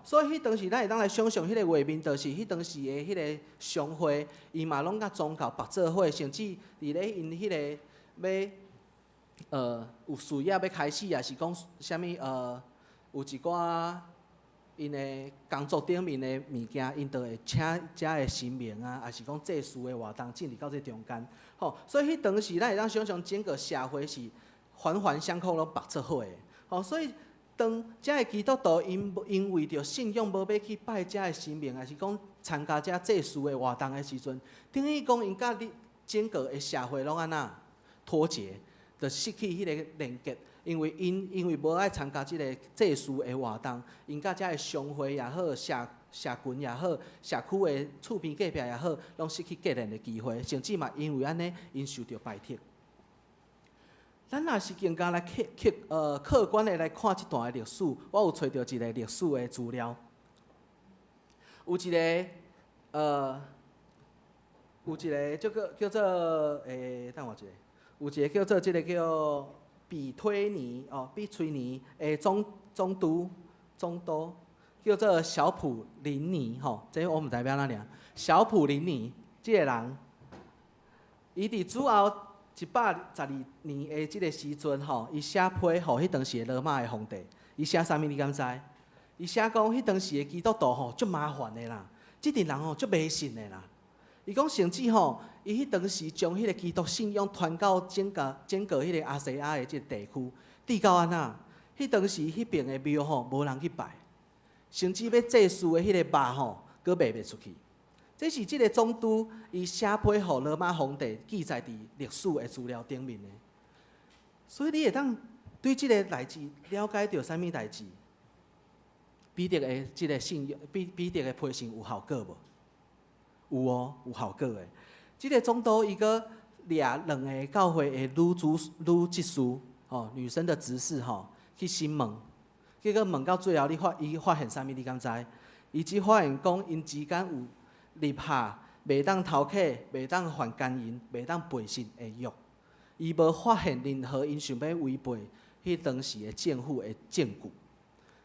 所以迄当时咱会当来想象，迄个画面就是迄当时的迄个商会，伊嘛拢甲宗教绑做伙，甚至伫咧因迄个要有事业要开始，也是讲啥物有一寡。因的工作顶面的物件，因就会请遮的神明啊，也是讲祭祀的活动进入到这中间。所以迄当时咱会当想象整个社会是环环相扣拢绑做伙的。所以当遮个基督徒因为着信仰无要去拜遮个神明，还是讲参加遮祭祀的活动的时阵，等于讲因甲你整个的社会拢安那脱节，就失去迄个连结。因为无爱参加即个祭祀的活动，因甲遮个商会也好，社群也好，社区的厝边隔壁也好，拢失去结连的机会，甚至嘛因为安尼，因受到排斥。咱若是更加来客观的来看即段的历史，我有找到一个历史的资料，有一个叫做等我一下，有一个叫做即个叫比推尼的总督叫做小普林尼吼，这我毋知影哪尔。小普林尼即个人，伊伫主后112年的即个时阵吼，伊写批予迄当时的罗马的皇帝。伊写啥物你敢知？伊写讲迄当时的基督徒吼足麻烦的啦，即阵人吼足迷信的啦。伊讲甚至吼，伊迄当时将迄个基督信仰传到整个迄个亚细亚的即个地区，至到安那，迄当时迄边的庙吼无人去拜，甚至要祭祀的迄个肉吼，佫卖袂出去。这是即个总督伊写批予罗马皇帝记载伫历史的资料顶面的。所以你会当对即个代志了解到啥物代志？彼得的即个信仰，彼得的批信有效果无？有哦，有效果的。即个总督伊个掠2个教会的女执事，吼，女生的执事吼，去审问，结果问到最后，伊发现啥物？你敢知？伊只发现讲因之间有立下袂当偷窃、袂当犯奸淫、袂当背信的约，伊无发现任何因想要违背迄当时的政府的证据，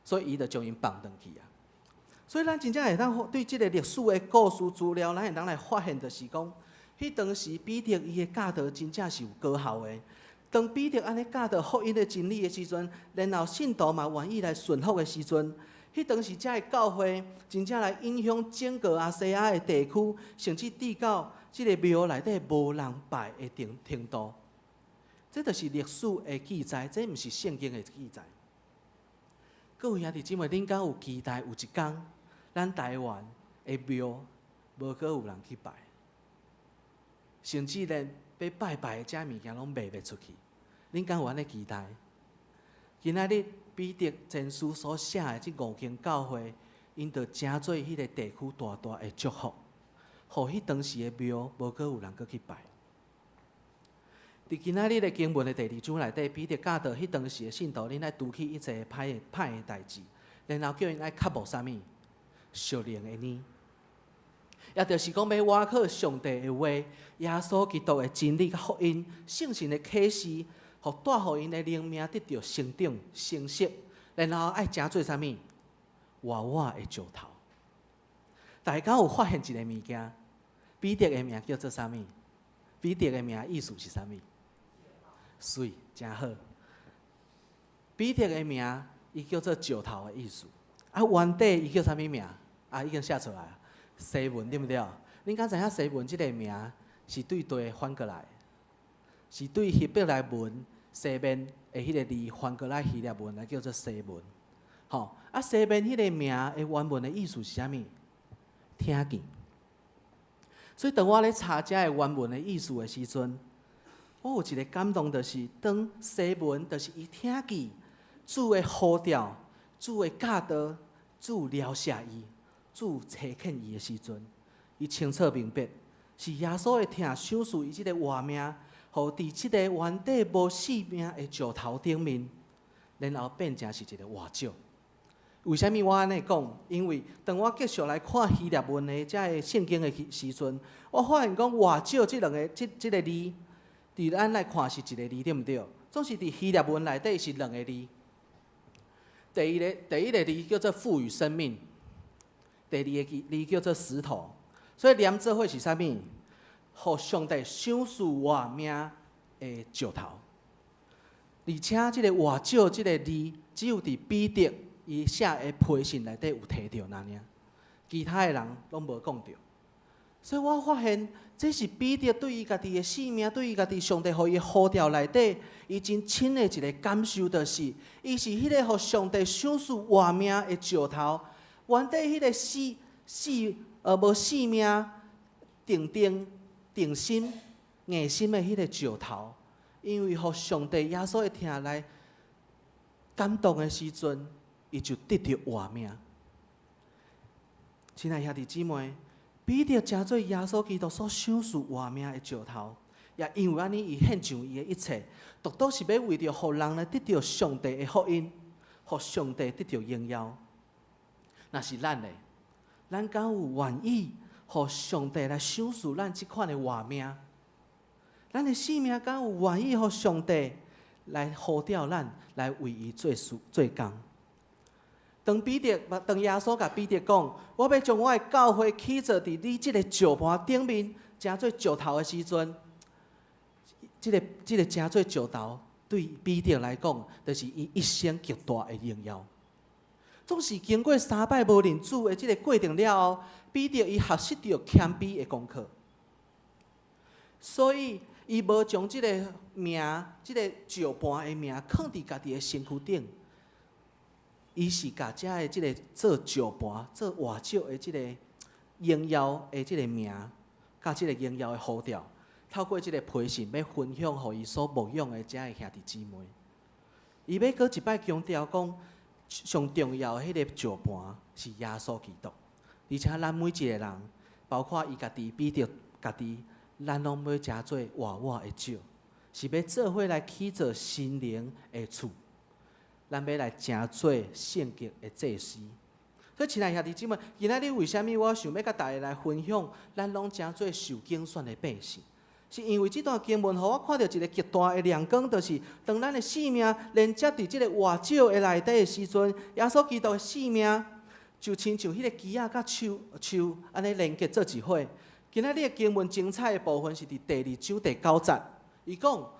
所以伊就将因放转去啊。所以咱真正会当对即个历史的故事资料，咱会当来发现，就是讲，迄当时彼得伊的教导真正是有高效的。当彼得安尼教导福音的真理的时阵，然后信徒嘛愿意来顺服的时阵，迄当时遮的教会真正来影响整个亚细亚的地区，甚至至到即个庙内底无人拜的程度。这就是历史的记载，这毋是圣经的记载。各位兄弟姊妹，恁敢有期待有一天，咱台湾的庙无阁有人去拜，甚至连要拜的遮物件拢卖袂出去？恁敢有安尼期待？今仔日彼得前书所写的这5间教会，因着诚做迄个地区大大的祝福，互迄当时的庙无阁有人阁去拜。伫今仔日的经文的第2章内底，彼得教导迄当时的信徒，恁爱拄起一切歹的代志，然后叫因爱克服啥物？属灵的呢？也就是讲要挖靠上帝的话，耶稣基督的真理甲福音、圣神的启示，互带互因的灵命得到成长、成熟，然后爱诚做啥物？活活的石头。大家有发现一个物件？彼得的名叫做啥物？彼得的名意思是啥物？水，真好。彼得的名，伊叫做石头的意思。啊，原底伊叫啥物名？啊，已经写出来啊。西文对不对？恁敢知影西文即个名是对地翻过来，是对希伯来文西面的迄个字翻过来希腊文来叫做西文。吼，啊西面迄个名的原文的意思是啥物？听见。所以当我咧查遮的原文的意思的时阵，我有一个感动，就是当西文，就是伊听见主的呼召、主的教导、主描写伊、主差遣伊的时阵，伊清楚明白，是耶稣的听赏赐伊即个活命，互伫即个原底无生命的石头顶面，然后变成是一个活石。为虾米我安尼讲？因为当我继续来看希腊文的遮个圣经的时阵，我發現講活石即個字，伫咱來看是一個字，對毋對？總是伫希臘文內底是2個字。第一個字叫做賦予生命，第2個字叫做石頭。所以連做伙是啥物？互上帝賞賜活命的石頭。而且即個活石即個字，只有伫彼得伊寫的批信內底有提到那爾，其他的人拢無講到。所以我发现，这是彼得对伊家己的性命，对伊家己上帝予伊的呼召内底，伊真深的一个感受，就是伊是迄个互上帝赏赐活命的石头，原底迄个无性命、定心、硬心的迄个石头，因为互上帝耶稣的听来感动的时阵，伊就得到活命。亲爱兄弟姊妹，彼得真做耶稣基督所赏赐活命的石头，也因为安尼，伊献上伊的一切，独独是要为着互人来得到上帝的福音，互上帝得到荣耀。若是咱嘞，咱敢有愿意互上帝来赏赐咱即款的活命？咱的性命敢有愿意互上帝来呼召咱来为伊做工？当耶稣甲彼得讲，我要将我的教会起造伫你即个石盘顶面，成做石头的时阵，即个成做石头，对彼得来讲，就是伊一生极大的荣耀。总是经过3摆无认主的即个过程了后，彼得伊学习到谦卑的功课，所以伊无将即个名，即个石盘的名放伫家己的身躯顶。伊是甲遮的即个做石盘、做活石的即个荣耀的即个名，甲即个荣耀的呼召，透过即个培训，要分享互伊所牧养的遮的兄弟姊妹。伊要搁一摆强调讲，上重要的迄个石盘是耶稣基督，而且咱每一个人，包括伊家己、彼得家己，咱拢要诚做活的石，是要做伙来起造心灵的厝。咱要来诚做圣洁的祭司。所以，亲爱兄弟姊妹，今仔日为虾米我想要甲大家来分享，咱拢诚做受拣选的百姓，是因为这段经文，互我看到一个极大的亮光，就是当咱的性命连接伫这个活石的内底的时阵，耶稣基督的性命就亲像迄个枝仔甲树安尼连接做一伙。今仔日的经文精彩的部分是伫第2章第9节，伊讲。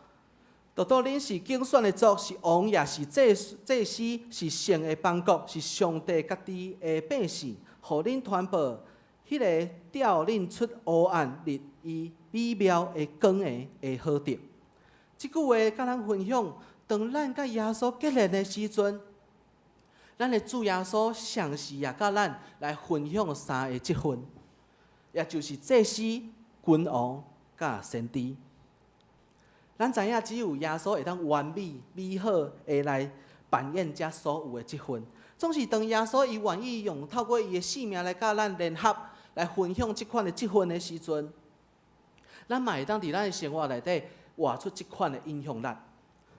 独独恁是拣选的族，是王也是祭司，是圣的邦国，是上帝家己的百姓，互恁传播迄个调恁出黑暗日伊美妙的光的好德。即句话甲咱分享，当咱甲耶稣结连的时阵，咱的主耶稣详细也甲咱来分享3个积分，也就是祭司、君王、甲先知。咱知影，只有耶稣会当完美好的来扮演遮所有的积分。总是当耶稣伊愿意用透过伊的性命来甲咱联合，来分享即款的积分的时阵，咱嘛会当伫咱的生活内底活出即款的影响力。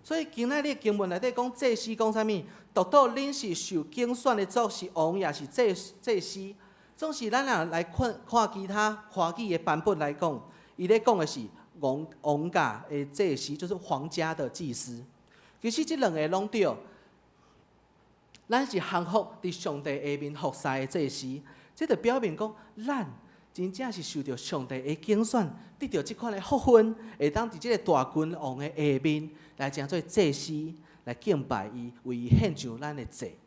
所以今仔日经文内底讲祭司讲啥物？独独恁是受拣选的族，是王也是祭司。总是咱若来看其他华语的版本来讲，伊咧讲的是。王家的祭司就是皇家的祭司，其实这2个拢对。咱是降服伫上帝下面服侍的祭司，这就表明讲，咱真正是受到上帝的拣选，得到这款的福分，会当伫这个大君王的下面来成做祭司，来敬拜伊，为伊献上咱的祭。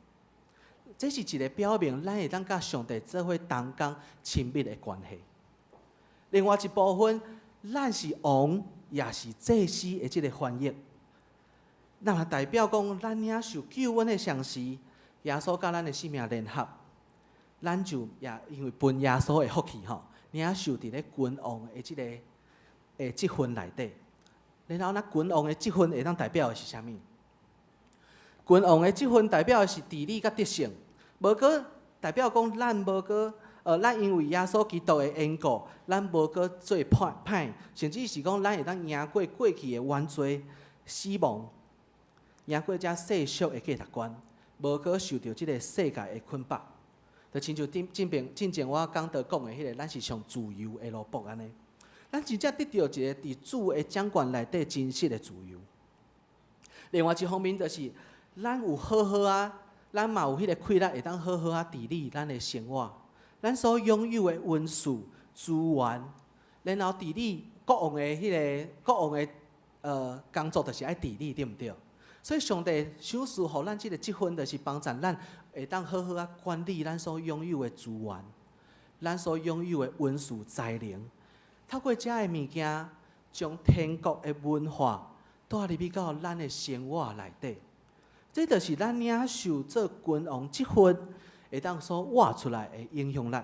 这是一个表明，咱会当甲上帝做伙同工亲密的关系。另外一部分。咱是王，也是祭司的这个翻译，那么代表讲，咱领受救恩的上时，耶稣甲咱的性命联合，咱就也因为分耶稣的福气吼，领受伫咧君王的这个积分内底。然后，君王的积分会当代表的是啥物？君王的积分代表的是治理甲德性，无过代表讲咱无过。咱因为耶稣基督的缘故，咱无搁做歹，甚至是讲咱会当赢过过去的冤罪、死亡，赢过遮世俗的价值观，无搁受到即个世界的捆绑。就亲像进前我讲到讲的迄个，咱是上自由的路步安尼，咱真正得到一个伫主的掌管内底真实的自由。另外一方面就是，咱有好好啊，咱嘛有迄个气力会当好好啊治理咱的生活。咱所拥有的文书、资源，然后治理国王的工作，就是爱治理，对毋对？所以上帝赏赐互咱即个积分，就是帮助咱会当好好啊管理咱所拥有的资源，咱所拥有的文书才能，透过遮个物件，将天国的文化带入去到咱的生活内底。这就是咱领受做君王这份会当所活出来的影响力。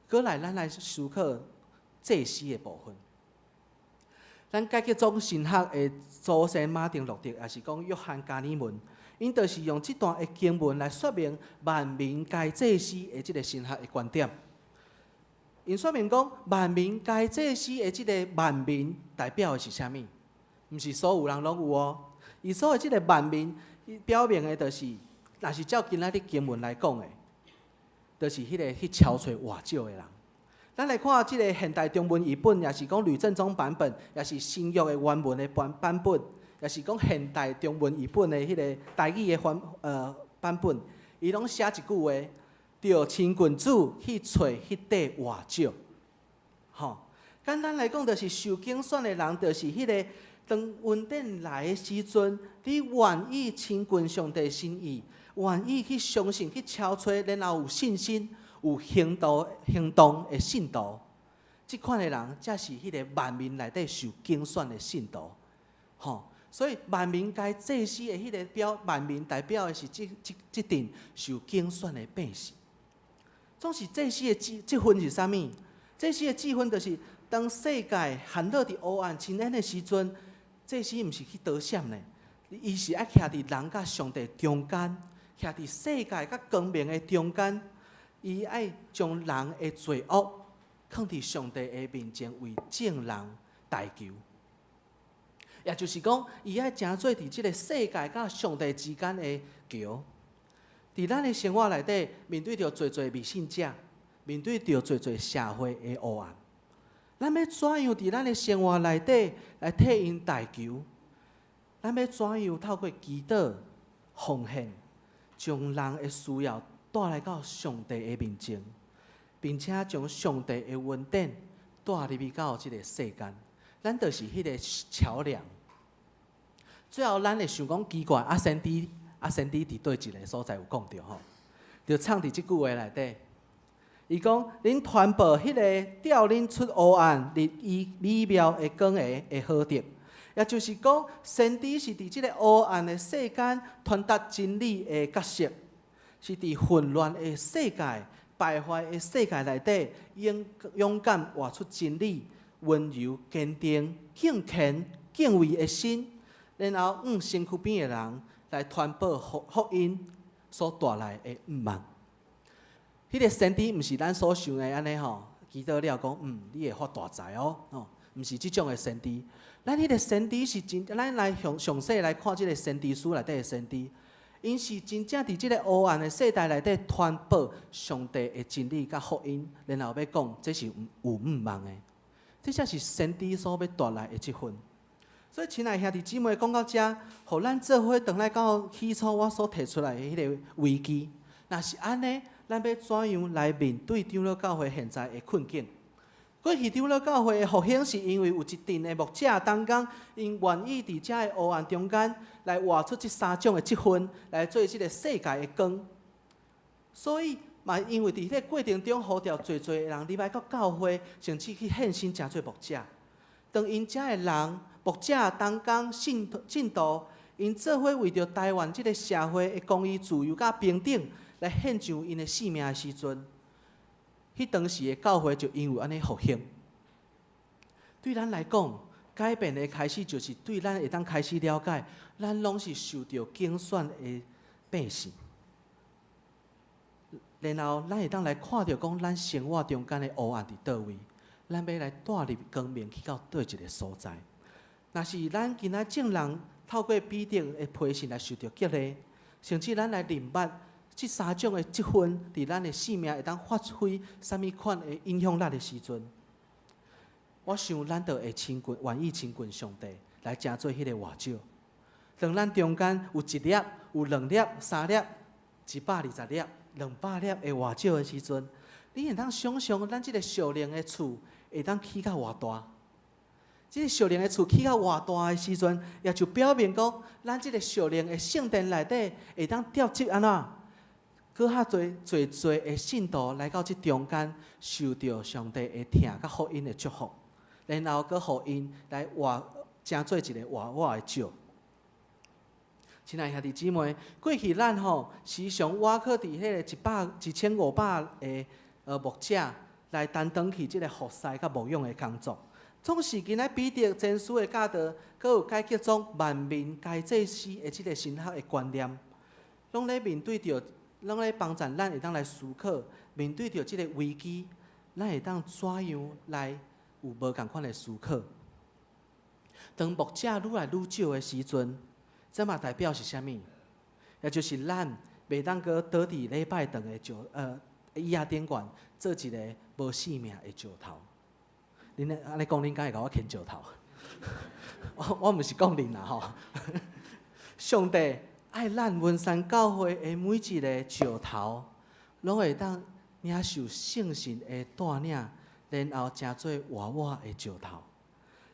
过来，咱来思考祭司的部分。咱改革宗神学的祖先马丁路德，也是讲约翰加尔文，因就是用这段的经文来说明万民该祭司的这个神学的观点。因说明讲，万民该祭司的这个万民代表的是啥物？毋是所有人拢有哦。伊所谓这个万民，表明的就是，若是照今仔日经文来讲的，就是去敲找外少的人。咱来看即个现代中文译本，也是讲吕正中版本，也是新约的原文的版本，也是讲现代中文译本的迄个台语的版本，伊拢写一句话：着亲君主去找迄块外少。吼，简单来讲，就是受拣选的人，就是迄个当恩典来的时阵，你愿意亲近上帝心意，愿意去相信、去敲找，然后有信心。有行动的信徒，即款的人才是迄个万民内底受拣选的信徒，吼。所以万民该祭司的迄个万民代表的是即阵受拣选的百姓。总是祭司的积分是啥物？祭司的积分就是当世界陷落伫黑暗深渊的时阵，祭司毋是去躲闪呢，伊是爱徛伫人甲上帝中间，徛伫世界甲光明的中间。伊爱将人的罪恶放伫上帝的面前，为正人代求。也就是讲，伊爱成做伫即个世界甲上帝之间的桥。伫咱的生活内底，面对着侪未信者，面对着侪社会的黑暗，咱要怎样伫咱的生活内底来替因代求？咱要怎样透过祈祷、奉献，将人的需要带来到上帝的面前，并且将上帝的恩典带入去到这个世间，咱就是迄个桥梁。最后，咱会想讲奇怪，先知伫对一个所在有讲到吼，就唱伫即句话内底，伊讲：恁传播迄个调恁出黑暗、日伊美妙的光的好德，也就是讲，先知是伫即个黑暗的世间传达真理的角色。是伫混乱的世界、败坏的世界内底，勇敢活出真理、温柔、坚定、敬虔、敬畏的心，然后身躯边的人来传播福音所带来的毋望。迄个先知毋是咱所想的安尼吼，祈祷了讲，你会发大财哦，毋是即种的先知。咱迄个先知是真，咱来详细来看即个先知书内底的先知。因是真正伫即个黑暗的世代内底传播上帝的真理甲福音，然后要讲这是有毋望的，这才是先知所要带来的即份。所以，亲爱兄弟姊妹，讲到遮，互咱做伙转来到起初我所提出来的迄个危机。若是安尼，咱要怎样来面对长老教会现在的困境？过去长老教会的复兴，是因为有一群的牧者同工，因愿意伫遮的黑暗中间来活出这三种的积分，来做这个世界的光。所以嘛，因为伫迄个过程中，呼召侪人入来到教会，甚至去献身成做牧者。当因遮的人、牧者同工、信徒，因做伙为着台湾这个社会的公义、自由甲平等，来献上因的性命的时阵。迄当时的教会就因为安尼复兴，对咱来讲，改变的开始就是对咱会当开始了解，咱拢是受到拣选的百姓，然后咱会当来看到讲，咱生活中间的黑暗伫倒位，咱要来带入光明去到倒一个所在。若是咱今仔正人透过彼得的批信来受到激励，甚至咱来明白。这三种的积分，伫咱的生命会当发挥什么款的影响力的时阵，我想咱就会愿意亲近上帝，来成做迄个外少。当咱中间有一粒、有两粒、三粒、120粒、200粒的外少的时阵，你会当想象咱这个属灵的厝会当起到偌大？这个属灵的厝起到偌大的时阵，也就表明讲，咱这个属灵的圣殿内底会当调集安怎？搁较侪的信徒来到即中间，受到上帝的疼甲福音的祝福，然后搁互因来成做一个活我的石。亲爱兄弟姊妹，过去咱时常挖去伫迄个1500个牧者来担当起即个服侍甲牧养的工作。总是今仔彼得前书的教导，搁有解决种万民皆祭司的即个神学的观念，拢咧面对着，拢咧帮助咱会当来思考，面对着即个危机，咱会当怎样来有无共款的思考。当牧者愈来愈少的时阵，这嘛代表是啥物？也就是咱袂当搁倒伫礼拜堂的伊亚典馆做一个无性命的石头。恁安尼讲，恁敢会甲我牵石头？我毋是讲恁啦吼。上帝爱咱文山教会的每一个石头，拢会当领受圣神的带领，然后成做活活的石头。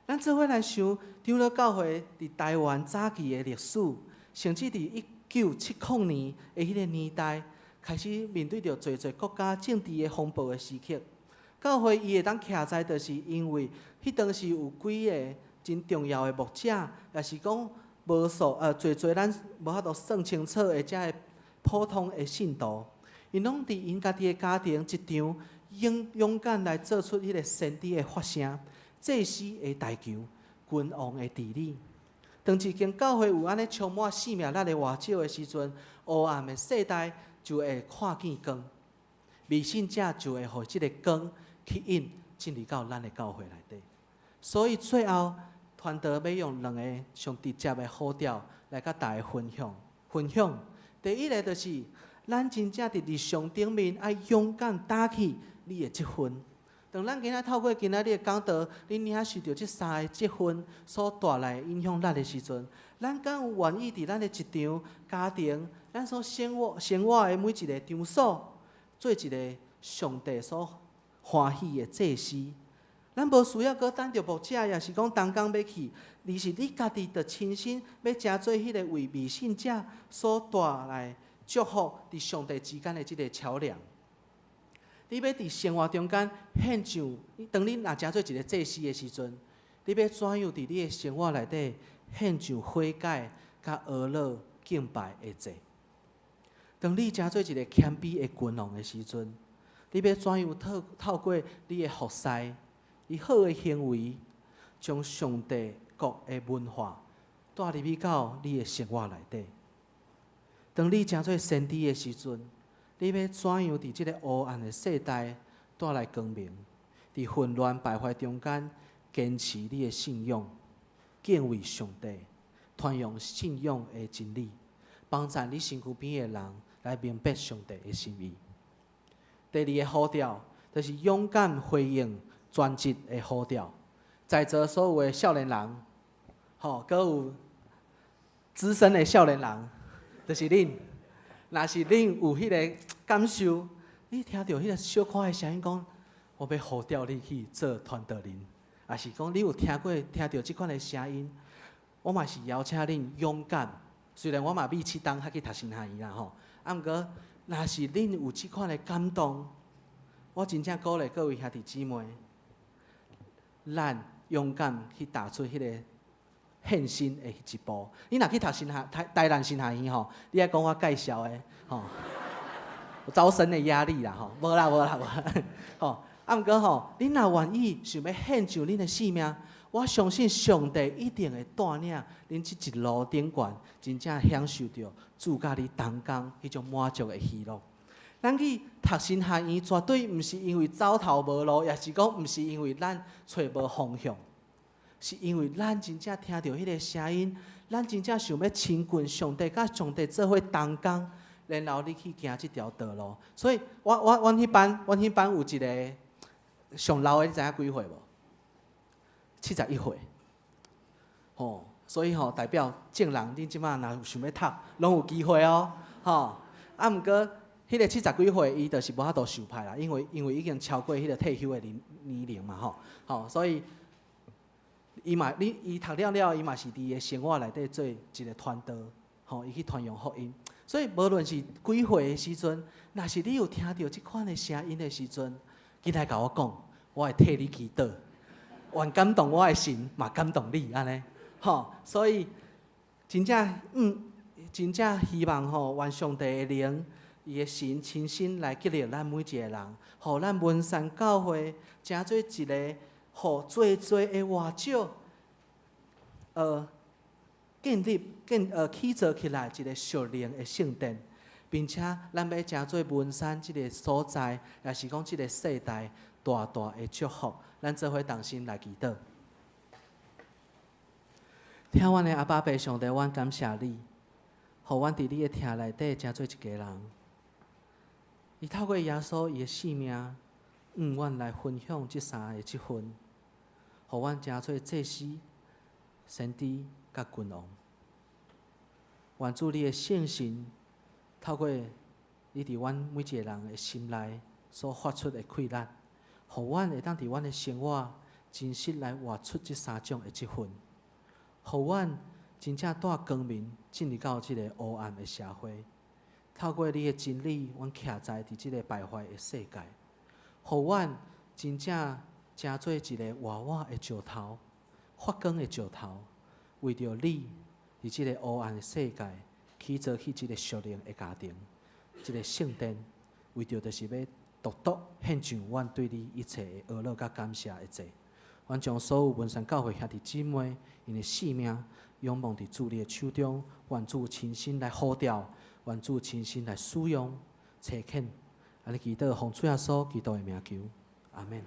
咱做伙来想，长老教会伫台湾早期的历史，甚至伫1970年的迄个年代，开始面对着侪国家政治的风暴的时刻。教会伊会当徛在，就是因为迄当时有几个真重要的牧者，也是讲无侪咱无法度算清楚的遮个普通的信徒，因拢伫因家己的家庭一场勇敢来做出迄个先知的发声。祭司的台球，君王的治理。当一间教会有安尼充满生命力的活少的时阵，黑暗的世代就会看见光，未信者就会互即个光吸引进入到咱的教会内底。所以最后，团队要用2个上直接的好调来甲大家分享。第一个就是，咱真正伫日常顶面爱勇敢打起你的积分。当咱今仔透过今仔日的讲道，恁领受到这3个积分所带来影响咱的时阵，咱敢有愿意伫咱的一场家庭，咱所生活的每一个场所，做一个上帝所欢喜的祭司？咱无需要搁等着牧者，也是讲同工要去，而是你家己着亲身要成做迄个为未信者所带来祝福伫上帝之间的即个桥梁。你要伫生活中间献上，当你若成做一个祭司的时阵，你要怎样伫你的生活内底献上悔改、甲俄乐敬拜的祭？当你成做一个谦卑的君王的时阵，你要怎样透过你的服侍、你好的行为，将上帝国的文化带入去到你的生活内底？当你成做先知的时阵，你要怎样伫即个黑暗的世代带来光明？伫混乱败坏中间，坚持你的信仰，敬畏上帝，传扬信仰的真理，帮助你身躯边的人来明白上帝的心意。第2个好调，就是勇敢回应专职的好调。在座所有的少年人，搁有资深的少年人，就是恁。若是恁有迄个感受，你听到迄个小可的声音讲，我要呼召你去做传道人，也是讲你有听到即款的声音，我嘛是邀请恁勇敢。虽然我嘛未去当去读神学院啦吼，啊，毋过若是恁有即款的感动，我真正鼓励各位兄弟姊妹，咱勇敢去踏出迄个献身的一步。你若去读台南神学院吼，你爱讲我介绍的吼，有招生的压力啦吼，无啦，吼。啊，毋过吼，你若愿意想要献上恁的性命，我相信上帝一定会带领恁即一路顶悬，真正享受到主甲你同工迄种满足的喜乐。咱去读神学院，绝对毋是因为走投无路，也是讲毋是因为咱找无方向。是因为咱真正听到迄个声音，咱真正想要亲近上帝，甲上帝做伙同工，然后你去行这条道路。所以阮迄班有一个上老的，你知影几岁无？71岁。吼，所以吼代表正人，恁即马若想要读，拢有机会哦。吼，啊毋过迄个70几岁，伊就是无法度受派啦，因为已经超过迄个退休的年龄嘛，吼，所以。伊读了，伊嘛是伫个生活内底做一个传道，伊去传扬福音。所以无论是几岁的时阵，若是你有听到即款的声音的时阵，你来甲我讲，我会替你祈祷，愿感动我的神，嘛感动你安尼。吼，所以真正真正希望吼，愿上帝的灵，伊的神亲身来激励咱每一个人，互咱文山教会成做一个，互最的外少，起造起来一个属灵的圣殿，并且咱要成做文山即个所在，也是讲即个世代大大的祝福。咱做伙同心来祈祷。听阮的阿爸爸上帝，阮感谢你，互阮伫你的听内底成做一家人。伊透过耶稣伊的性命，阮来分享即三个积分，互阮成做祭司、先知甲君王。愿主你的圣神，透过你伫阮每一个人的心内所发出的气力，互阮会当伫阮的生活真实来活出即三种的积分。互阮真正带光明进入到即个黑暗的社会，透过你的真理，阮徛在伫即个败坏的世界，互阮真正成做一个活活的石头，发光的石头，为着你伫即个黑暗的世界起造起一个属灵的家庭，一个圣殿，为着就是要独献上阮对你一切的乐甲感谢的祭。阮将所有文山教会兄弟姊妹，因的性命仰望伫主你的手中，愿主亲身来呼召，愿主亲身来使用、查恳。安尼祈祷，奉主耶稣基督的名求，阿门。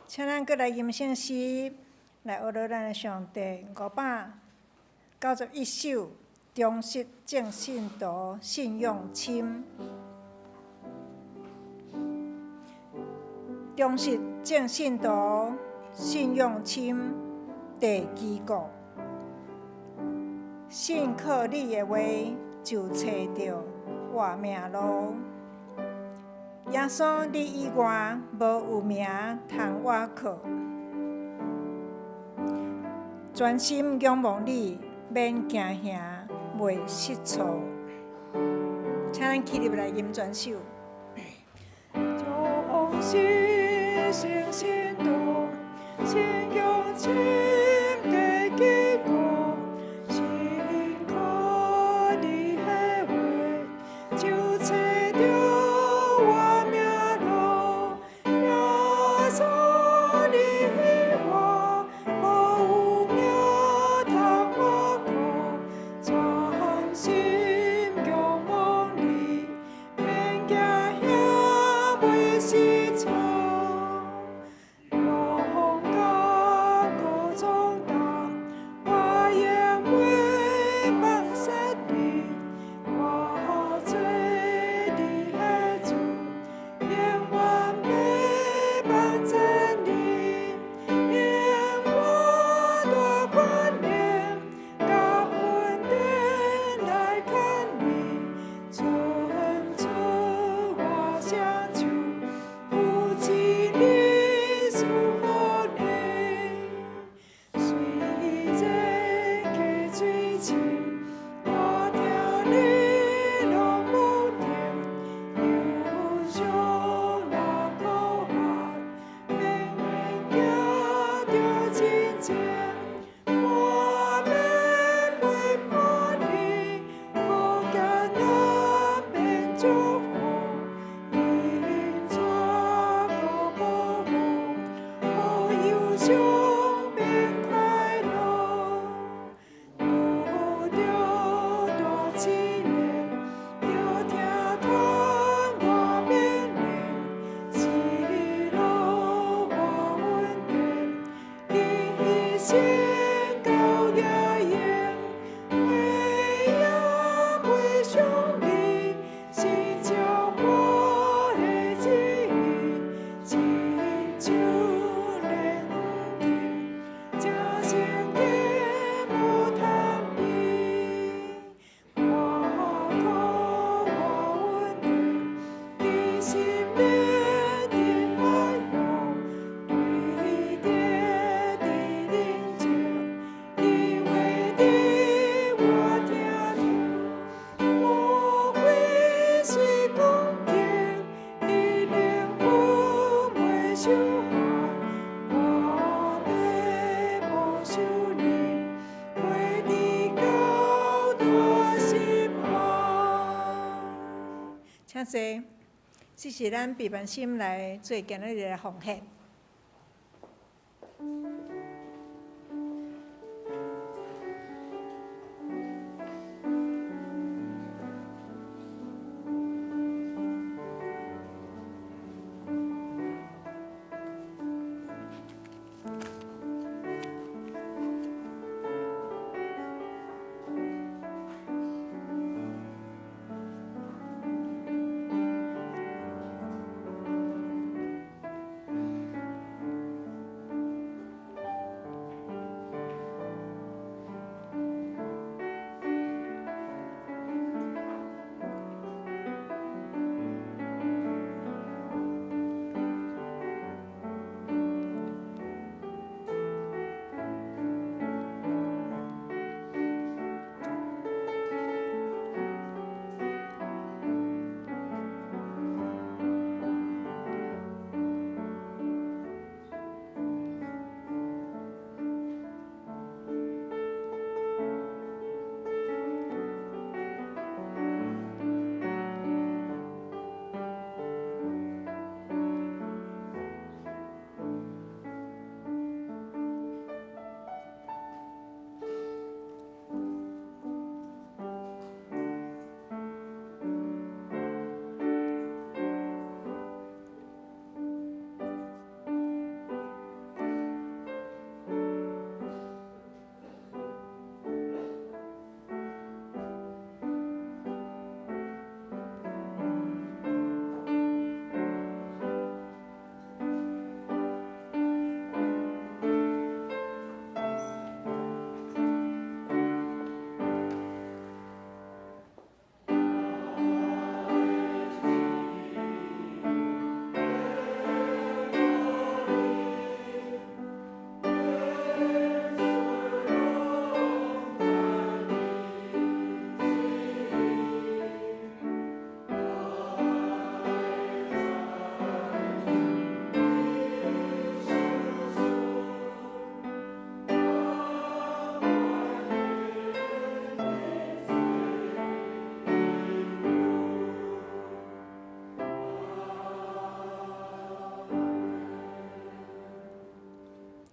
请咱搁来吟圣诗，来学乐咱的上帝。591首，忠实正信徒，信用深。忠实正信徒，信用深。第2个，信靠你的话，就找到活命路。耶稣，你以外无有名通我靠，专心仰望你，免惊吓，袂失措。请咱起立来吟全首。忠心诚信徒，信用深地基督，信靠你的话，就找到。请坐。这是咱闭门心来做今日的奉献。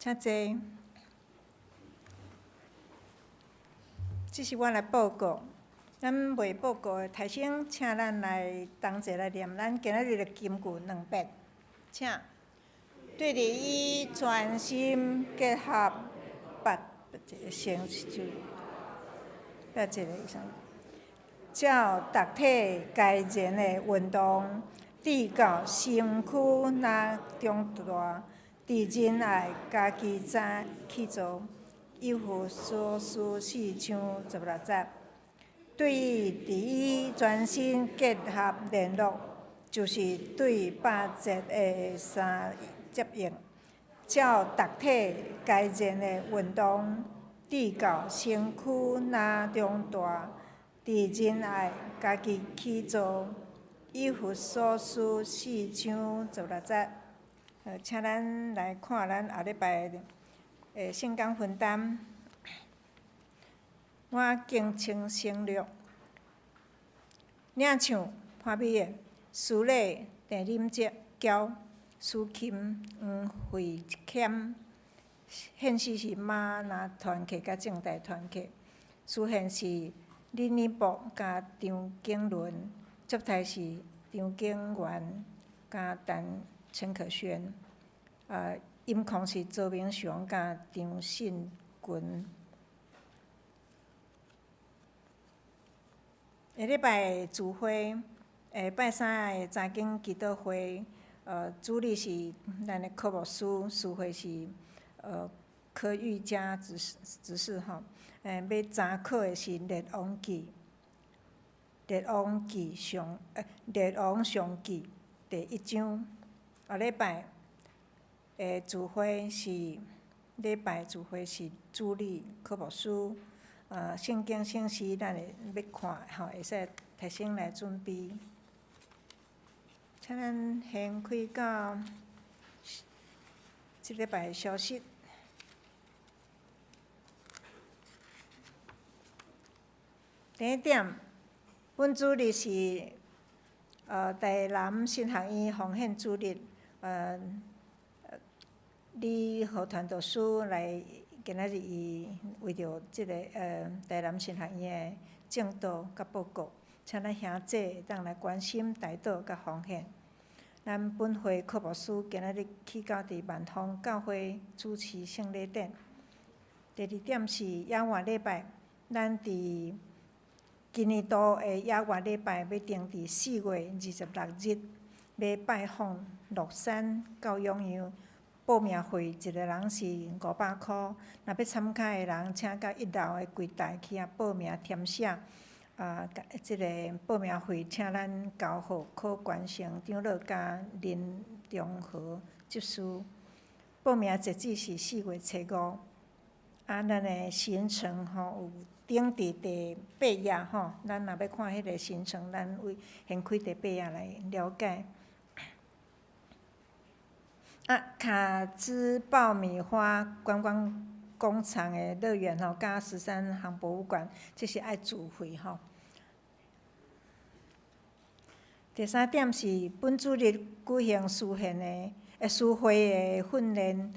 请坐。这是我来报告。咱未报告的，台先请咱来同齐来念咱今仔日的金句2遍，请。对你以专心结合先就，要这个意思。照逐体该前的运动，直到身躯若中大。伫真爱家己早去做，有负所思四像16节。对于伫伊专心结合联络，就是对百节的3接应。照逐体该前的运动，直到身躯若中大，伫真爱家己去做，有负所思四像16节。请咱来看咱下礼拜的圣工分担。我敬请省略。领唱潘美燕、苏丽、郑林杰、娇、苏琴、黄慧谦。献诗是马拿团契甲正代团契。书献是林尼博甲张景伦。接待是张景元甲陈可轩，音控是周明雄甲张信群。下礼拜聚会，拜三的查经祈祷会，主理是咱的科牧师，司会是柯玉佳执事吼。要查考的是列王上记第1章。下礼拜聚会是主理科牧师，圣经圣诗咱会要看吼，会使提醒来准备。请咱先开到即礼拜的消息。第一点，本主日是台南新学院奉献主任李和传导师来，今仔日伊为着即个台南新学院的正道甲报告，请咱兄弟会当来关心台道甲奉献。咱本会科牧师今仔日去到伫万丰教会主持圣礼典。第二点是野外礼拜，咱伫今年度的野外礼拜要定伫4月26日，要拜访乐山教养院。报名费一个人是500块，若要参加的人，请到1楼的柜台去报名填写。即个报名费，请咱交互考官生长老甲林中和执事。报名截止是4月初5。咱的行程有顶伫第8页咱若要看迄个行程，咱先开第8页来了解。卡兹爆米花观光工厂的乐园甲13行博物馆，这是爱自费第3点是本主日举行书会的训练，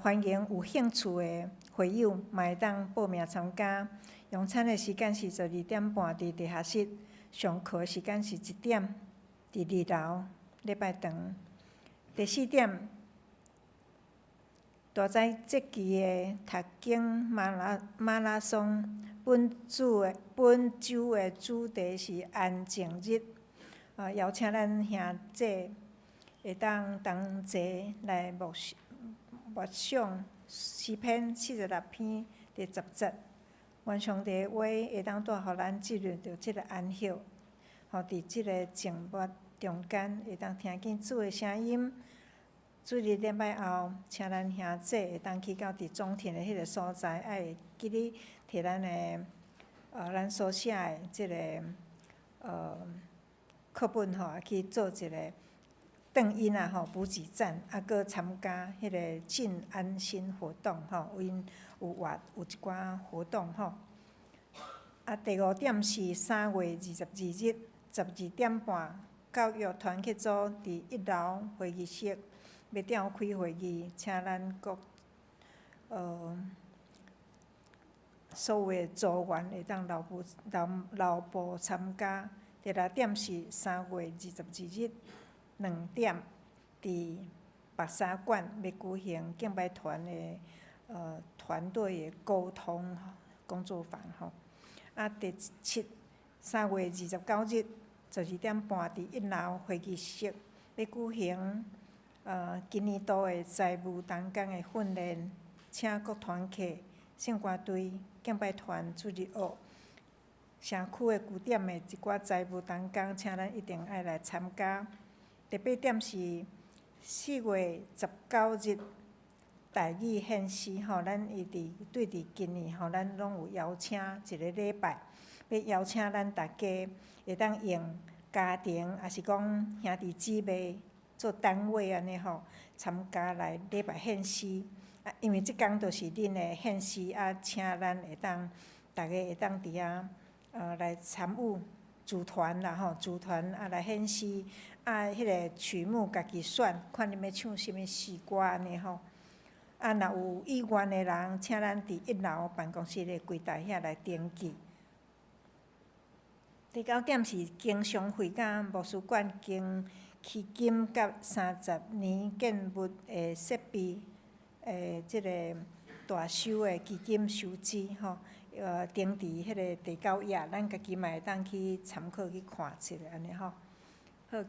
欢迎有兴趣的会友嘛会当报名参加。用餐的时间是12点半伫地下室，上课的时间是1点伫2楼，礼拜堂。第4点。大斋节期的读经马拉松，本周的主题是安静日，邀请咱兄弟会当同齐来默想诗篇46篇第10节，愿上帝的话会当带互咱进入到即个安息，伫即个静默中间会当听见主的声音。主日礼拜后，请咱兄弟会当去到伫总田的迄个所在，会记哩摕咱的咱所写的即个课本去做一个转因补给站，搁参加迄个进安心活动因有一寡活动第5点是3月22日12点半，教育团契组伫1楼会议室。要召开会议，请咱各所有的组员会当留步参加。第6点是3月22日2点，伫白沙馆要举行敬拜团的团队的沟通工作坊第7 3月29日12点半伫1楼会议室要举行。今年度的财务同工的训练，请各团契、圣歌队、敬拜团主日学、社区的据点的一寡财务同工，请咱一定爱来参加。第8点是4月19日台语献诗咱对伫今年咱拢有邀请一个礼拜，要邀请咱大家会当用家庭，也是讲兄弟姊妹。做单位安尼参加来礼拜献诗因为即工就是恁的献诗请咱会当大家会当伫来参与组团啦组团来献诗迄个曲目家己选，看恁要唱啥物诗歌安尼若有意愿的人，请咱伫1楼办公室的柜台遐来登记。第9点是经商会甲牧师馆经迄金甲30年建物的设备即个大收的基金收支登伫迄个第9页，咱家己嘛会当去参考去看一下安尼好，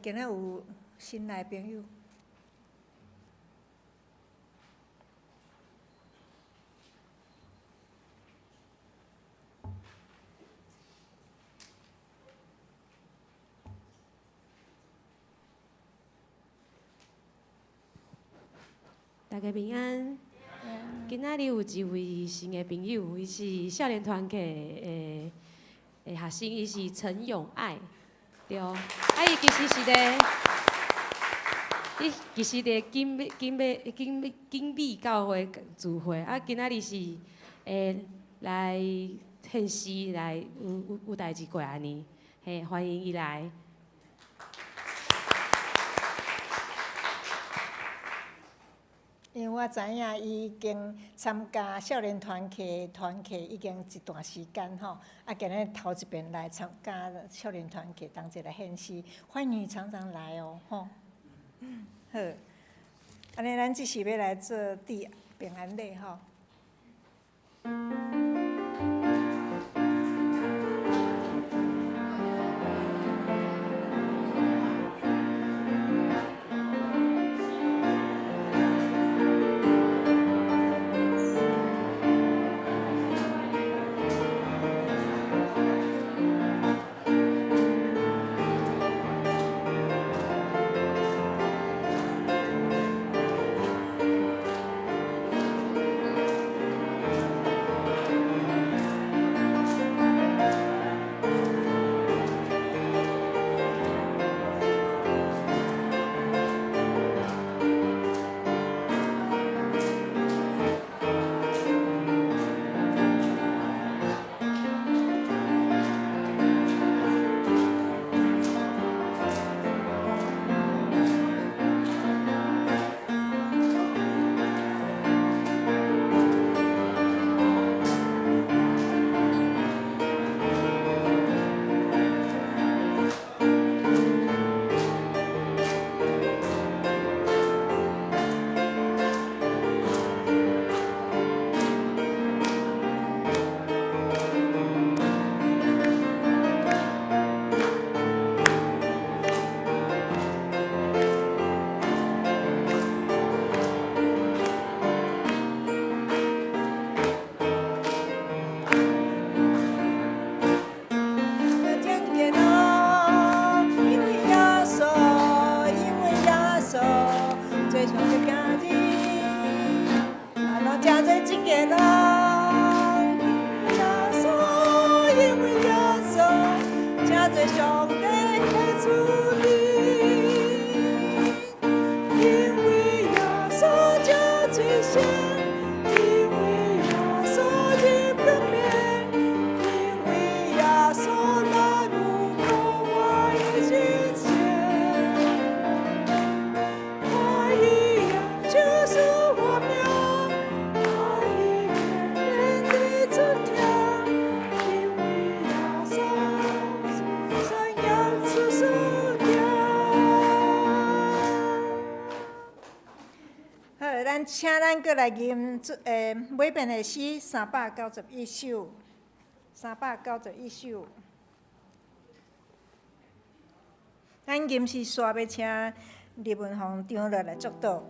今仔有新来朋友。大家平安。今仔日有一位新的朋友，伊是少年团契的学生，伊是陈永爱，对。伊其实是伊其实景美教会聚会，今仔日是来献诗，来有代志过安尼，欢迎伊来。因为我知影伊已经参加少年团契已经一段时间吼，啊，今日头一遍来参加少年团契当一个献诗，欢迎常常来哦，吼。好，安尼咱即时要来做祝平安礼吼。请咱过来吟尾边的诗391首，391首。咱吟诗煞要请李文宏长老来作导。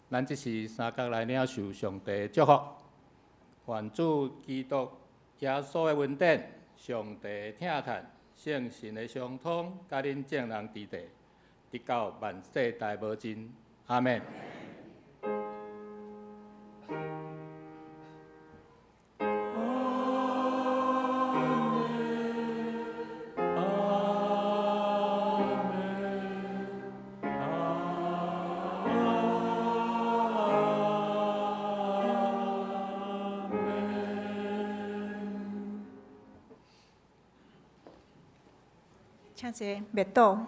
咱即是三角来领受上帝祝福，愿主基督耶稣的恩典、上帝听叹、圣神的相通，甲恁众人伫地，直到万世代无尽。阿门。请坐，麦倒。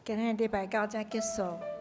今日礼拜到这结束。